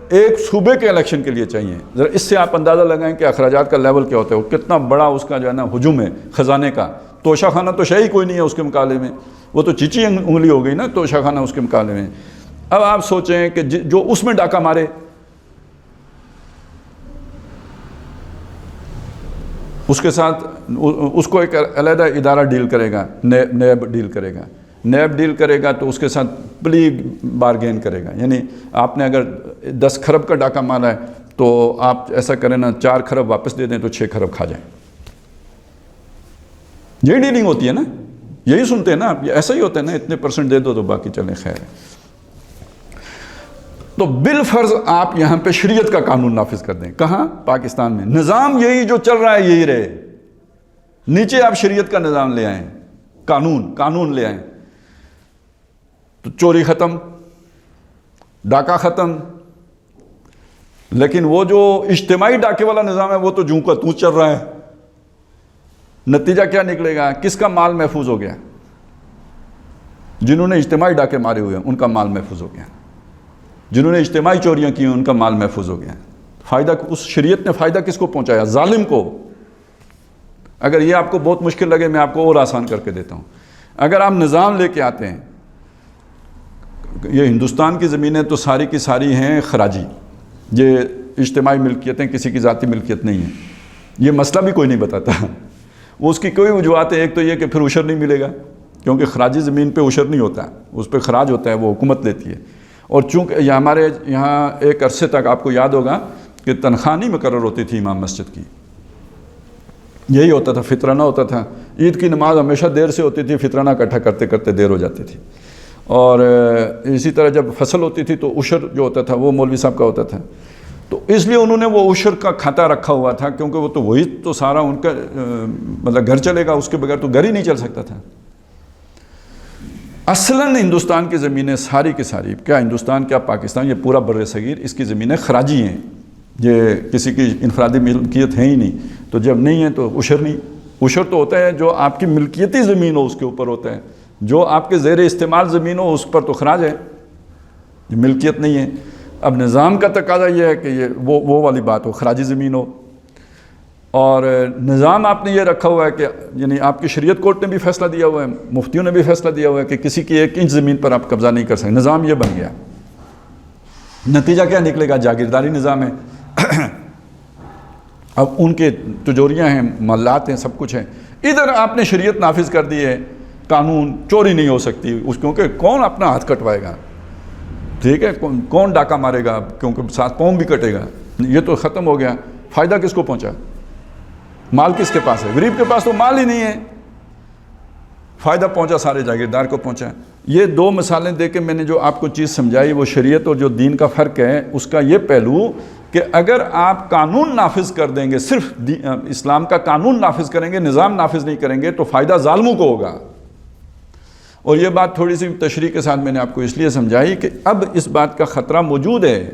ایک صوبے کے الیکشن کے لیے چاہیے. ذرا اس سے آپ اندازہ لگائیں کہ اخراجات کا لیول کیا ہوتا ہے, وہ کتنا بڑا اس کا جو ہے نا ہجوم ہے خزانے کا. توشہ خانہ تو شے ہی کوئی نہیں ہے اس کے مقابلے میں, وہ تو چیچی انگلی ہو گئی نا توشہ خانہ اس کے مقابلے میں. اب آپ سوچیں کہ جو اس میں ڈاکہ مارے, اس کے ساتھ اس کو ایک علیحدہ ادارہ ڈیل کرے گا, نیب ڈیل کرے گا. نیب ڈیل کرے گا تو اس کے ساتھ پلی بارگین کرے گا. یعنی آپ نے اگر 10 کھرب کا ڈاکہ مارا ہے تو آپ ایسا کریں نا 4 کھرب واپس دے دیں تو 6 کھرب کھا جائیں. یہی ڈیلنگ ہوتی ہے نا, یہی سنتے ہیں نا آپ, ایسا ہی ہوتا ہے نا, اتنے % دے دو تو باقی چلیں خیر ہے. تو بالفرض آپ یہاں پہ شریعت کا قانون نافذ کر دیں. کہاں؟ پاکستان میں. نظام یہی جو چل رہا ہے یہی رہے, نیچے آپ شریعت کا نظام لے آئیں, قانون لے آئیں, تو چوری ختم, ڈاکہ ختم. لیکن وہ جو اجتماعی ڈاکے والا نظام ہے وہ تو جوں کا توں چل رہا ہے. نتیجہ کیا نکلے گا؟ کس کا مال محفوظ ہو گیا؟ جنہوں نے اجتماعی ڈاکے مارے ہوئے ہیں ان کا مال محفوظ ہو گیا, جنہوں نے اجتماعی چوریاں کی ہیں ان کا مال محفوظ ہو گیا. فائدہ اس شریعت نے فائدہ کس کو پہنچایا؟ ظالم کو. اگر یہ آپ کو بہت مشکل لگے میں آپ کو اور آسان کر کے دیتا ہوں. اگر آپ نظام لے کے آتے ہیں, یہ ہندوستان کی زمینیں تو ساری کی ساری ہیں خراجی, یہ اجتماعی ملکیتیں, کسی کی ذاتی ملکیت نہیں ہے. یہ مسئلہ بھی کوئی نہیں بتاتا. وہ اس کی کوئی وجوہات ہے. ایک تو یہ کہ پھر عشر نہیں ملے گا, کیونکہ خراجی زمین پہ عشر نہیں ہوتا, اس پہ خراج ہوتا ہے, وہ حکومت لیتی ہے. اور چونکہ ہمارے یہاں ایک عرصے تک آپ کو یاد ہوگا کہ تنخواہ نہیں مقرر ہوتی تھی امام مسجد کی, یہی ہوتا تھا, فطرانہ ہوتا تھا. عید کی نماز ہمیشہ دیر سے ہوتی تھی, فطرانہ اکٹھا کرتے کرتے دیر ہو جاتی تھی. اور اسی طرح جب فصل ہوتی تھی تو عشر جو ہوتا تھا وہ مولوی صاحب کا ہوتا تھا. تو اس لیے انہوں نے وہ عشر کا کھاتہ رکھا ہوا تھا, کیونکہ وہ تو وہی تو سارا ان کا مطلب گھر چلے گا, اس کے بغیر تو گھر ہی نہیں چل سکتا تھا. اصلاً ہندوستان کی زمینیں ساری کی ساری, کیا ہندوستان کیا پاکستان, یہ پورا بر صغیر, اس کی زمینیں خراجی ہیں. یہ کسی کی انفرادی ملکیت ہے ہی نہیں. تو جب نہیں ہے تو عشر نہیں. عشر تو ہوتا ہے جو آپ کی ملکیتی زمین ہو اس کے اوپر ہوتا ہے, جو آپ کے زیر استعمال زمین ہو اس پر تو خراج ہے, یہ ملکیت نہیں ہے. اب نظام کا تقاضا یہ ہے کہ یہ وہ والی بات ہو, خراجی زمین ہو. اور نظام آپ نے یہ رکھا ہوا ہے کہ یعنی آپ کی شریعت کورٹ نے بھی فیصلہ دیا ہوا ہے, مفتیوں نے بھی فیصلہ دیا ہوا ہے کہ کسی کی 1 انچ زمین پر آپ قبضہ نہیں کر سکتے. نظام یہ بن گیا. نتیجہ کیا نکلے گا؟ جاگیرداری نظام ہے. اب ان کے تجوریاں ہیں, محلات ہیں, سب کچھ ہے. ادھر آپ نے شریعت نافذ کر دی ہے, قانون, چوری نہیں ہو سکتی اس, کیونکہ کون اپنا ہاتھ کٹوائے گا, ٹھیک ہے, کون ڈاکہ مارے گا, کیونکہ ساتھ پاؤں بھی کٹے گا. یہ تو ختم ہو گیا. فائدہ کس کو پہنچا؟ مال کس کے پاس ہے؟ غریب کے پاس تو مال ہی نہیں ہے. فائدہ پہنچا سارے جاگیردار کو پہنچا. یہ 2 مثالیں دے کے میں نے جو آپ کو چیز سمجھائی وہ شریعت اور جو دین کا فرق ہے اس کا یہ پہلو کہ اگر آپ قانون نافذ کر دیں گے, صرف اسلام کا قانون نافذ کریں گے, نظام نافذ نہیں کریں گے, تو فائدہ ظالموں کو ہوگا. اور یہ بات تھوڑی سی تشریح کے ساتھ میں نے آپ کو اس لیے سمجھائی کہ اب اس بات کا خطرہ موجود ہے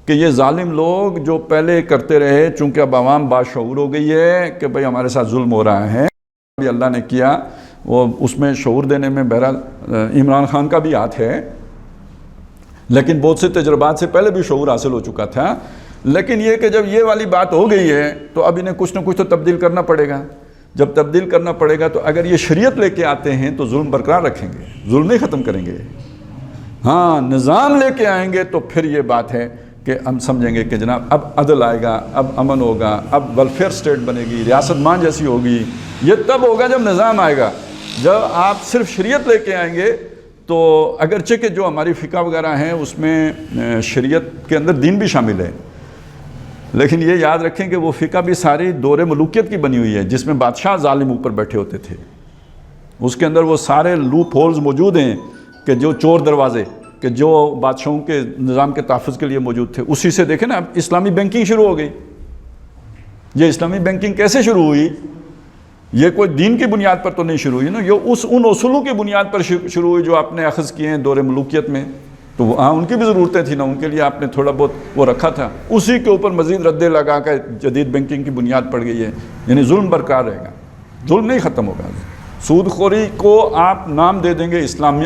کہ یہ ظالم لوگ جو پہلے کرتے رہے, چونکہ اب عوام باشعور ہو گئی ہے کہ بھئی ہمارے ساتھ ظلم ہو رہا ہے, ابھی اللہ نے کیا وہ اس میں شعور دینے میں بہرحال عمران خان کا بھی ہاتھ ہے, لیکن بہت سے تجربات سے پہلے بھی شعور حاصل ہو چکا تھا. لیکن یہ کہ جب یہ والی بات ہو گئی ہے تو اب انہیں کچھ نہ کچھ تو تبدیل کرنا پڑے گا. جب تبدیل کرنا پڑے گا تو اگر یہ شریعت لے کے آتے ہیں تو ظلم برقرار رکھیں گے, ظلم نہیں ختم کریں گے. ہاں, نظام لے کے آئیں گے تو پھر یہ بات ہے کہ ہم سمجھیں گے کہ جناب اب عدل آئے گا, اب امن ہوگا, اب ویلفیئر اسٹیٹ بنے گی, ریاست مان جیسی ہوگی. یہ تب ہوگا جب نظام آئے گا. جب آپ صرف شریعت لے کے آئیں گے تو اگرچہ کہ جو ہماری فقہ وغیرہ ہیں اس میں شریعت کے اندر دین بھی شامل ہے, لیکن یہ یاد رکھیں کہ وہ فقہ بھی ساری دور ملوکیت کی بنی ہوئی ہے جس میں بادشاہ ظالم اوپر بیٹھے ہوتے تھے. اس کے اندر وہ سارے لوپ ہولز موجود ہیں کہ جو چور دروازے کہ جو بادشاہوں کے نظام کے تحفظ کے لیے موجود تھے، اسی سے دیکھیں نا اب اسلامی بینکنگ شروع ہو گئی۔ یہ اسلامی بینکنگ کیسے شروع ہوئی؟ یہ کوئی دین کی بنیاد پر تو نہیں شروع ہوئی نا، یہ ان اصولوں کی بنیاد پر شروع ہوئی جو آپ نے اخذ کیے ہیں دور ملوکیت میں، تو وہاں ان کی بھی ضرورتیں تھیں نا، ان کے لیے آپ نے تھوڑا بہت وہ رکھا تھا، اسی کے اوپر مزید ردے لگا کر جدید بینکنگ کی بنیاد پڑ گئی ہے۔ یعنی ظلم برقرار رہے گا، ظلم نہیں ختم ہوگا۔ سود خوری کو آپ نام دے دیں گے،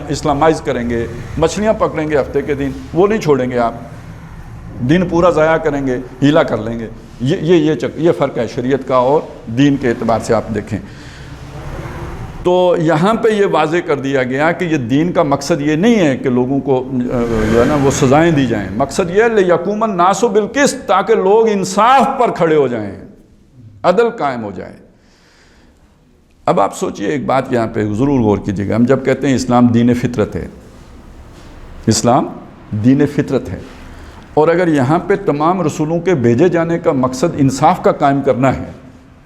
اسلامائز کریں گے، مچھلیاں پکڑیں گے ہفتے کے دن، وہ نہیں چھوڑیں گے آپ، دن پورا ضائع کریں گے، ہیلا کر لیں گے۔ یہ فرق ہے شریعت کا اور دین کے اعتبار سے آپ دیکھیں تو یہاں پہ یہ واضح کر دیا گیا کہ یہ دین کا مقصد یہ نہیں ہے کہ لوگوں کو جو ہے نا وہ سزائیں دی جائیں، مقصد یہ ہے لِیَقُومَ النَّاسُ بِالْقِسْطِ، تاکہ لوگ انصاف پر کھڑے ہو جائیں، عدل قائم ہو جائے۔ اب آپ سوچئے ایک بات یہاں پہ ضرور غور کیجیے گا، ہم جب کہتے ہیں اسلام دین فطرت ہے، اسلام دین فطرت ہے، اور اگر یہاں پہ تمام رسولوں کے بھیجے جانے کا مقصد انصاف کا قائم کرنا ہے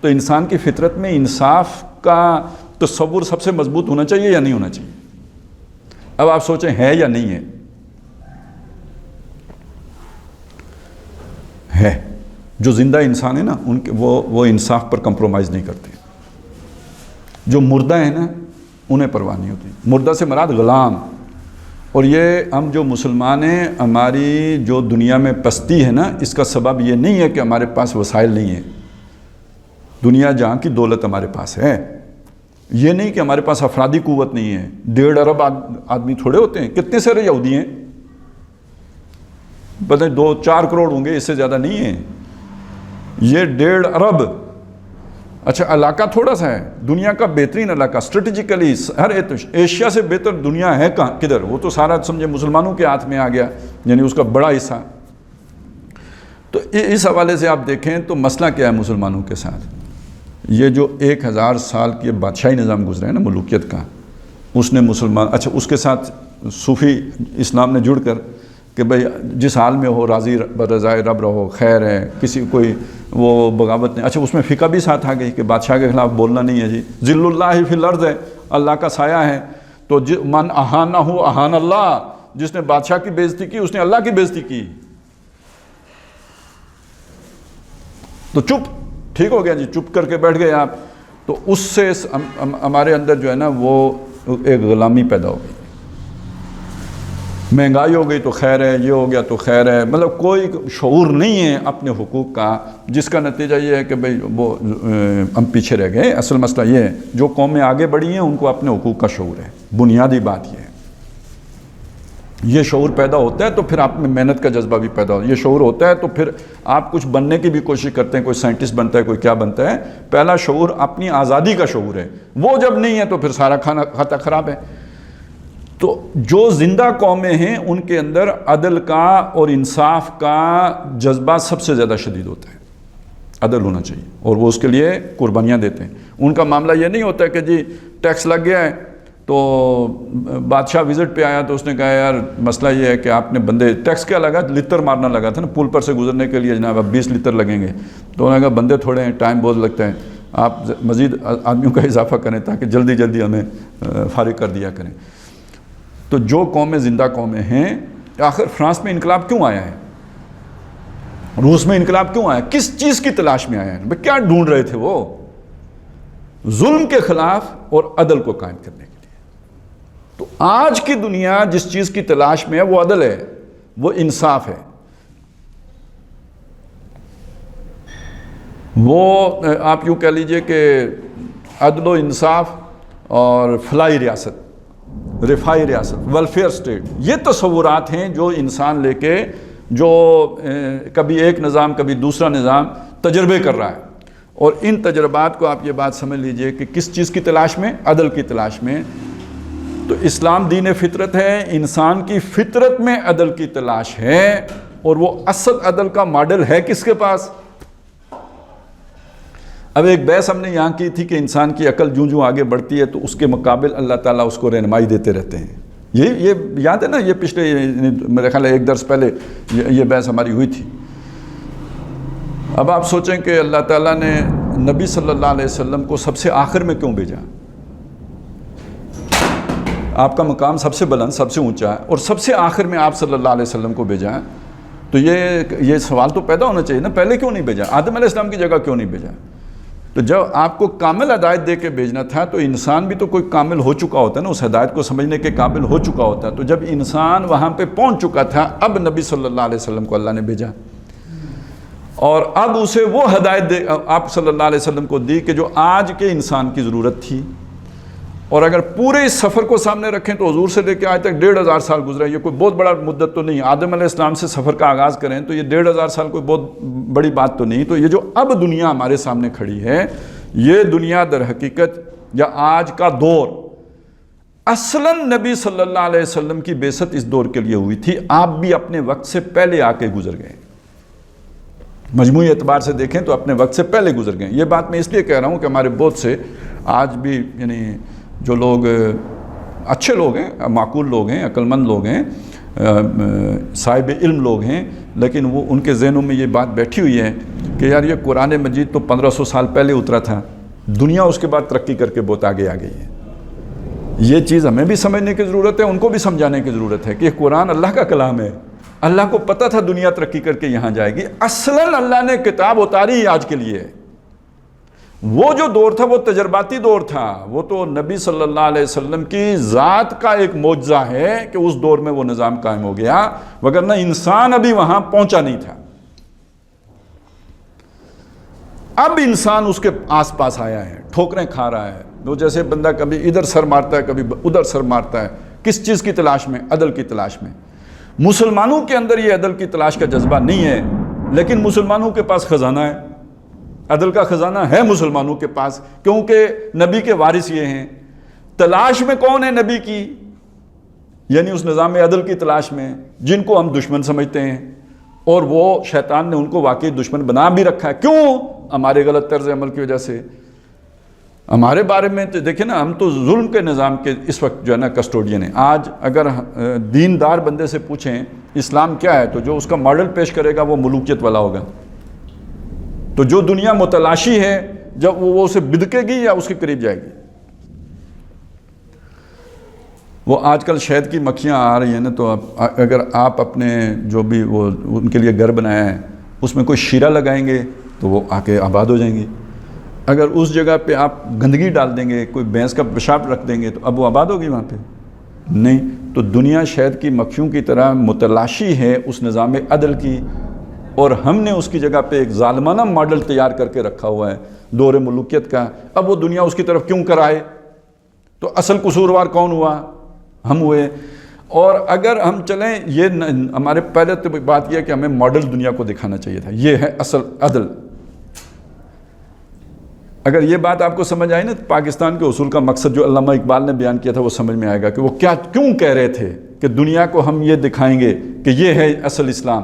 تو انسان کی فطرت میں انصاف کا تصور سب سے مضبوط ہونا چاہیے یا نہیں ہونا چاہیے؟ اب آپ سوچیں ہے یا نہیں ہے؟ جو زندہ انسان ہے نا ان کے وہ انصاف پر کمپرومائز نہیں کرتے، جو مردہ ہیں نا انہیں پرواہ نہیں ہوتی۔ مردہ سے مراد غلام، اور یہ ہم جو مسلمان ہیں ہماری جو دنیا میں پستی ہے نا اس کا سبب یہ نہیں ہے کہ ہمارے پاس وسائل نہیں ہیں، دنیا جہاں کی دولت ہمارے پاس ہے، یہ نہیں کہ ہمارے پاس افرادی قوت نہیں ہے۔ 1.5 ارب آدمی تھوڑے ہوتے ہیں، کتنے سارے یہودی ہیں؟ پتہ 2-4 کروڑ ہوں گے، اس سے زیادہ نہیں ہیں۔ یہ 1.5 ارب، اچھا علاقہ تھوڑا سا ہے، دنیا کا بہترین علاقہ اسٹریٹجیکلی، ہر ایشیا سے بہتر دنیا ہے کہاں کدھر؟ وہ تو سارا سمجھے مسلمانوں کے ہاتھ میں آ گیا، یعنی اس کا بڑا حصہ۔ تو اس حوالے سے آپ دیکھیں تو مسئلہ کیا ہے مسلمانوں کے ساتھ؟ یہ جو 1000 سال کی بادشاہی نظام گزرا ہے نا ملوکیت کا، اس نے اچھا اس کے ساتھ صوفی اسلام نے جڑ کر کہ بھئی جس حال میں ہو راضی برضائے رب رہو، خیر ہے، کسی کوئی وہ بغاوت نہیں۔ اچھا اس میں فقہ بھی ساتھ آ گئی کہ بادشاہ کے خلاف بولنا نہیں ہے جی، ذل اللہ فی الارض ہے، اللہ کا سایہ ہے، تو من اہانہ اہان اللہ، جس نے بادشاہ کی بے عزتی کی اس نے اللہ کی بے عزتی کی، تو چپ، ٹھیک ہو گیا جی، چپ کر کے بیٹھ گئے آپ۔ تو اس سے ہمارے اندر جو ہے نا وہ ایک غلامی پیدا ہو گئی، مہنگائی ہو گئی تو خیر ہے، یہ ہو گیا تو خیر ہے، مطلب کوئی شعور نہیں ہے اپنے حقوق کا، جس کا نتیجہ یہ ہے کہ بھئی وہ ہم پیچھے رہ گئے۔ اصل مسئلہ یہ ہے جو قومیں آگے بڑھی ہیں ان کو اپنے حقوق کا شعور ہے، بنیادی بات یہ ہے۔ یہ شعور پیدا ہوتا ہے تو پھر آپ میں محنت کا جذبہ بھی پیدا ہوتا ہے، یہ شعور ہوتا ہے تو پھر آپ کچھ بننے کی بھی کوشش کرتے ہیں، کوئی سائنٹسٹ بنتا ہے، کوئی کیا بنتا ہے۔ پہلا شعور اپنی آزادی کا شعور ہے، وہ جب نہیں ہے تو پھر سارا کھاتا خراب ہے۔ تو جو زندہ قومیں ہیں ان کے اندر عدل کا اور انصاف کا جذبہ سب سے زیادہ شدید ہوتا ہے، عدل ہونا چاہیے، اور وہ اس کے لیے قربانیاں دیتے ہیں۔ ان کا معاملہ یہ نہیں ہوتا کہ جی ٹیکس لگ گیا ہے تو بادشاہ وزٹ پہ آیا تو اس نے کہا یار مسئلہ یہ ہے کہ آپ نے بندے ٹیکس کیا لگا، لتر مارنا لگا تھا نا پل پر سے گزرنے کے لیے، جناب اب 20 لتر لگیں گے، تو انہوں نے کہا بندے تھوڑے ہیں، ٹائم بہت لگتا ہے، آپ مزید آدمیوں کا اضافہ کریں تاکہ جلدی جلدی ہمیں فارغ کر دیا کریں۔ تو جو قومیں زندہ قومیں ہیں، آخر فرانس میں انقلاب کیوں آیا ہے، روس میں انقلاب کیوں آیا، کس چیز کی تلاش میں آیا ہے، کیا ڈھونڈ رہے تھے وہ؟ ظلم کے خلاف اور عدل کو قائم کرنے کے لیے۔ تو آج کی دنیا جس چیز کی تلاش میں ہے وہ عدل ہے، وہ انصاف ہے، وہ آپ یوں کہہ لیجئے کہ عدل و انصاف اور فلاحی ریاست، رفاہی ریاست، ویلفیئر اسٹیٹ، یہ تصورات ہیں جو انسان لے کے جو کبھی ایک نظام کبھی دوسرا نظام تجربے کر رہا ہے، اور ان تجربات کو آپ یہ بات سمجھ لیجئے کہ کس چیز کی تلاش میں؟ عدل کی تلاش میں۔ تو اسلام دین فطرت ہے، انسان کی فطرت میں عدل کی تلاش ہے، اور وہ اصل عدل کا ماڈل ہے کس کے پاس؟ اب ایک بحث ہم نے یہاں کی تھی کہ انسان کی عقل جوں جوں آگے بڑھتی ہے تو اس کے مقابل اللہ تعالیٰ اس کو رہنمائی دیتے رہتے ہیں۔ یہ یاد ہے نا، یہ پچھلے میرے خیال ہے 1 درس پہلے یہ بحث ہماری ہوئی تھی۔ اب آپ سوچیں کہ اللہ تعالیٰ نے نبی صلی اللہ علیہ وسلم کو سب سے آخر میں کیوں بھیجا؟ آپ کا مقام سب سے بلند، سب سے اونچا ہے، اور سب سے آخر میں آپ صلی اللہ علیہ وسلم کو بھیجا ہے، تو یہ سوال تو پیدا ہونا چاہیے نا، پہلے کیوں نہیں بھیجا؟ آدم علیہ السلام کی جگہ کیوں نہیں بھیجا؟ تو جب آپ کو کامل ہدایت دے کے بھیجنا تھا تو انسان بھی تو کوئی کامل ہو چکا ہوتا ہے نا، اس ہدایت کو سمجھنے کے قابل ہو چکا ہوتا ہے. تو جب انسان وہاں پہ پہنچ چکا تھا، اب نبی صلی اللہ علیہ وسلم کو اللہ نے بھیجا، اور اب اسے وہ ہدایت آپ صلی اللہ علیہ وسلم کو دی کہ جو آج کے انسان کی ضرورت تھی. اور اگر پورے اس سفر کو سامنے رکھیں تو حضور سے لے کے آج تک 1500 سال گزرے. یہ کوئی بہت بڑا مدت تو نہیں. آدم علیہ السلام سے سفر کا آغاز کریں تو یہ 1500 سال کوئی بہت بڑی بات تو نہیں. تو یہ جو اب دنیا ہمارے سامنے کھڑی ہے، یہ دنیا در حقیقت یا آج کا دور اصلاً نبی صلی اللہ علیہ وسلم کی بعثت اس دور کے لیے ہوئی تھی. آپ بھی اپنے وقت سے پہلے آ کے گزر گئے. مجموعی اعتبار سے دیکھیں تو اپنے وقت سے پہلے گزر گئے. یہ بات میں اس لیے کہہ رہا ہوں کہ ہمارے بہت سے آج بھی یعنی جو لوگ اچھے لوگ ہیں، معقول لوگ ہیں، عقل مند لوگ ہیں، صاحب علم لوگ ہیں، لیکن وہ ان کے ذہنوں میں یہ بات بیٹھی ہوئی ہے کہ یار یہ قرآن مجید تو 1500 سال پہلے اترا تھا، دنیا اس کے بعد ترقی کر کے بہت آگے آ گئی ہے. یہ چیز ہمیں بھی سمجھنے کی ضرورت ہے، ان کو بھی سمجھانے کی ضرورت ہے کہ یہ قرآن اللہ کا کلام ہے. اللہ کو پتہ تھا دنیا ترقی کر کے یہاں جائے گی. اصلاً اللہ نے کتاب اتاری آج کے لیے. وہ جو دور تھا وہ تجرباتی دور تھا. وہ تو نبی صلی اللہ علیہ وسلم کی ذات کا ایک معجزہ ہے کہ اس دور میں وہ نظام قائم ہو گیا، وگرنہ انسان ابھی وہاں پہنچا نہیں تھا. اب انسان اس کے آس پاس آیا ہے، ٹھوکریں کھا رہا ہے. وہ جیسے بندہ کبھی ادھر سر مارتا ہے، کبھی ادھر سر مارتا ہے. کس چیز کی تلاش میں؟ عدل کی تلاش میں. مسلمانوں کے اندر یہ عدل کی تلاش کا جذبہ نہیں ہے، لیکن مسلمانوں کے پاس خزانہ ہے. عدل کا خزانہ ہے مسلمانوں کے پاس، کیونکہ نبی کے وارث یہ ہیں. تلاش میں کون ہے نبی کی؟ یعنی اس نظام عدل کی تلاش میں، جن کو ہم دشمن سمجھتے ہیں، اور وہ شیطان نے ان کو واقعی دشمن بنا بھی رکھا ہے. کیوں؟ ہمارے غلط طرز عمل کی وجہ سے. ہمارے بارے میں دیکھیں نا، ہم تو ظلم کے نظام کے اس وقت جو ہے نا کسٹوڈین ہیں. آج اگر دیندار بندے سے پوچھیں اسلام کیا ہے، تو جو اس کا ماڈل پیش کرے گا وہ ملوکیت والا ہوگا. تو جو دنیا متلاشی ہے، جب وہ اسے بدکے گی یا اس کے قریب جائے گی. وہ آج کل شہد کی مکھیاں آ رہی ہیں نا، تو اگر آپ اپنے جو بھی وہ ان کے لیے گھر بنایا ہے اس میں کوئی شیرہ لگائیں گے تو وہ آ کے آباد ہو جائیں گی. اگر اس جگہ پہ آپ گندگی ڈال دیں گے، کوئی بھینس کا پیشاب رکھ دیں گے، تو اب وہ آباد ہوگی وہاں پہ؟ نہیں. تو دنیا شہد کی مکھیوں کی طرح متلاشی ہے اس نظام عدل کی، اور ہم نے اس کی جگہ پہ ایک ظالمانہ ماڈل تیار کر کے رکھا ہوا ہے دور ملوکیت کا. اب وہ دنیا اس کی طرف کیوں کرائے؟ تو اصل قصوروار کون ہوا؟ ہم ہوئے. اور اگر ہم چلیں، یہ ہمارے پہلے تو بات یہ ہے کہ ہمیں ماڈل دنیا کو دکھانا چاہیے تھا، یہ ہے اصل عدل. اگر یہ بات آپ کو سمجھ آئی نا، تو پاکستان کے اصول کا مقصد جو علامہ اقبال نے بیان کیا تھا وہ سمجھ میں آئے گا کہ وہ کیوں کہہ رہے تھے کہ دنیا کو ہم یہ دکھائیں گے کہ یہ ہے اصل اسلام.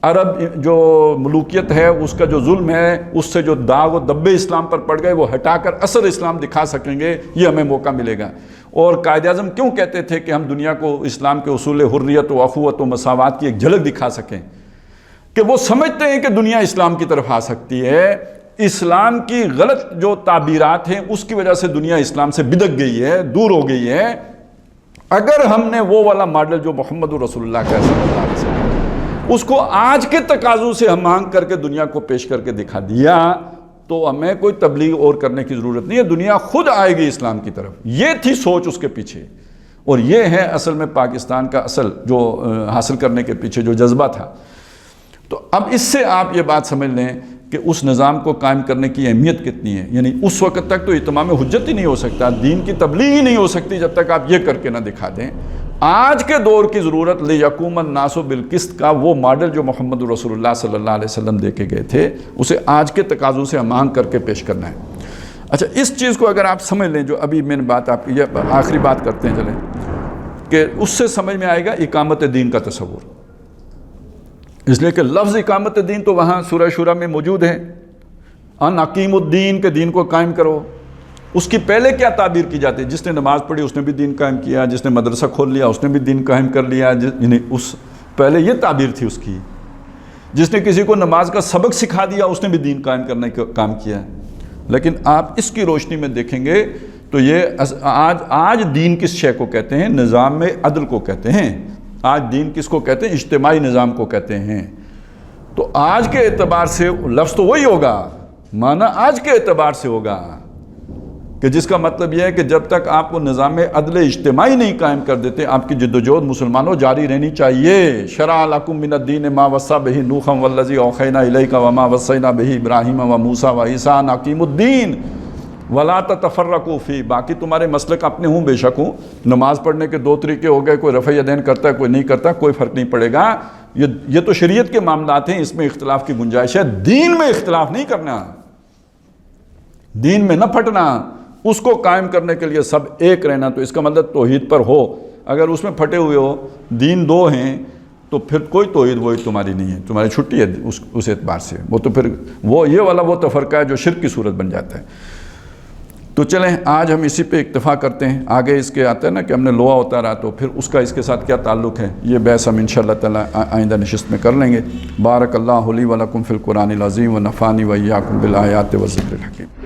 عرب جو ملوکیت ہے، اس کا جو ظلم ہے، اس سے جو داغ و دبے اسلام پر پڑ گئے، وہ ہٹا کر اصل اسلام دکھا سکیں گے، یہ ہمیں موقع ملے گا. اور قائد اعظم کیوں کہتے تھے کہ ہم دنیا کو اسلام کے اصول حریت و اخوت و مساوات کی ایک جھلک دکھا سکیں؟ کہ وہ سمجھتے ہیں کہ دنیا اسلام کی طرف آ سکتی ہے. اسلام کی غلط جو تعبیرات ہیں اس کی وجہ سے دنیا اسلام سے بدک گئی ہے، دور ہو گئی ہے. اگر ہم نے وہ والا ماڈل جو محمد رسول اللہ کا صلی اللہ علیہ وسلم، اس کو آج کے تقاضوں سے ہم مانگ کر کے دنیا کو پیش کر کے دکھا دیا، تو ہمیں کوئی تبلیغ اور کرنے کی ضرورت نہیں ہے. دنیا خود آئے گی اسلام کی طرف. یہ تھی سوچ اس کے پیچھے، اور یہ ہے اصل میں پاکستان کا اصل جو حاصل کرنے کے پیچھے جو جذبہ تھا. تو اب اس سے آپ یہ بات سمجھ لیں کہ اس نظام کو قائم کرنے کی اہمیت کتنی ہے. یعنی اس وقت تک تو اتمام حجت ہی نہیں ہو سکتا، دین کی تبلیغ ہی نہیں ہو سکتی جب تک آپ یہ کر کے نہ دکھا دیں. آج کے دور کی ضرورت لیقوم الناس بالقسط کا وہ ماڈل جو محمد رسول اللہ صلی اللہ علیہ وسلم دے کے گئے تھے، اسے آج کے تقاضوں سے ہم کر کے پیش کرنا ہے. اچھا، اس چیز کو اگر آپ سمجھ لیں، جو ابھی میں نے بات آپ یہ آخری بات کرتے ہیں چلیں، کہ اس سے سمجھ میں آئے گا اقامت دین کا تصور. اس لیے کہ لفظ اقامت دین تو وہاں سورہ شورى میں موجود ہے، ان اقیم الدین، کے دین کو قائم کرو. اس کی پہلے کیا تعبیر کی جاتی ہے؟ جس نے نماز پڑھی اس نے بھی دین قائم کیا، جس نے مدرسہ کھول لیا اس نے بھی دین قائم کر لیا. یعنی اس پہلے یہ تعبیر تھی اس کی. جس نے کسی کو نماز کا سبق سکھا دیا اس نے بھی دین قائم کرنے کا کام کیا. لیکن آپ اس کی روشنی میں دیکھیں گے تو یہ آج دین کس شے کو کہتے ہیں؟ نظام عدل کو کہتے ہیں. آج دین کس کو کہتے ہیں؟ اجتماعی نظام کو کہتے ہیں. تو آج کے اعتبار سے لفظ تو وہی ہوگا، معنی آج کے اعتبار سے ہوگا، کہ جس کا مطلب یہ ہے کہ جب تک آپ کو نظام عدل اجتماعی نہیں قائم کر دیتے، آپ کی جدوجہد مسلمانوں جاری رہنی چاہیے. شرع لکم من الدین ما وصی بہ نوحا والذی اوحینا الیک وما وصینا بہ ابراہیم وموسیٰ وعیسیٰ ان اقیموا الدین ولا تتفرقوا فیہ. باقی تمہارے مسلک اپنے ہوں بے شک ہوں، نماز پڑھنے کے 2 طریقے ہو گئے، کوئی رفع یدین کرتا ہے کوئی نہیں کرتا، کوئی فرق نہیں پڑے گا. یہ تو شریعت کے معاملات ہیں، اس میں اختلاف کی گنجائش ہے. دین میں اختلاف نہیں کرنا، دین میں نہ پھٹنا، اس کو قائم کرنے کے لیے سب ایک رہنا. تو اس کا مطلب توحید پر ہو. اگر اس میں پھٹے ہوئے ہو، دین 2 ہیں، تو پھر کوئی توحید وہی تمہاری نہیں ہے، تمہاری چھٹی ہے اس اعتبار سے. وہ تو پھر یہ والا وہ تفرقہ ہے جو شرک کی صورت بن جاتا ہے. تو چلیں آج ہم اسی پہ اکتفا کرتے ہیں. آگے اس کے آتا ہے نا کہ ہم نے لوہا اتارا، تو پھر اس کا اس کے ساتھ کیا تعلق ہے، یہ بحث ہم انشاءاللہ تعالی آئندہ نشست میں کر لیں گے. بارک اللہ لی و لکم فی القرآن العظیم و نفعنی و ایاکم بالآیات و ذکر الحکیم.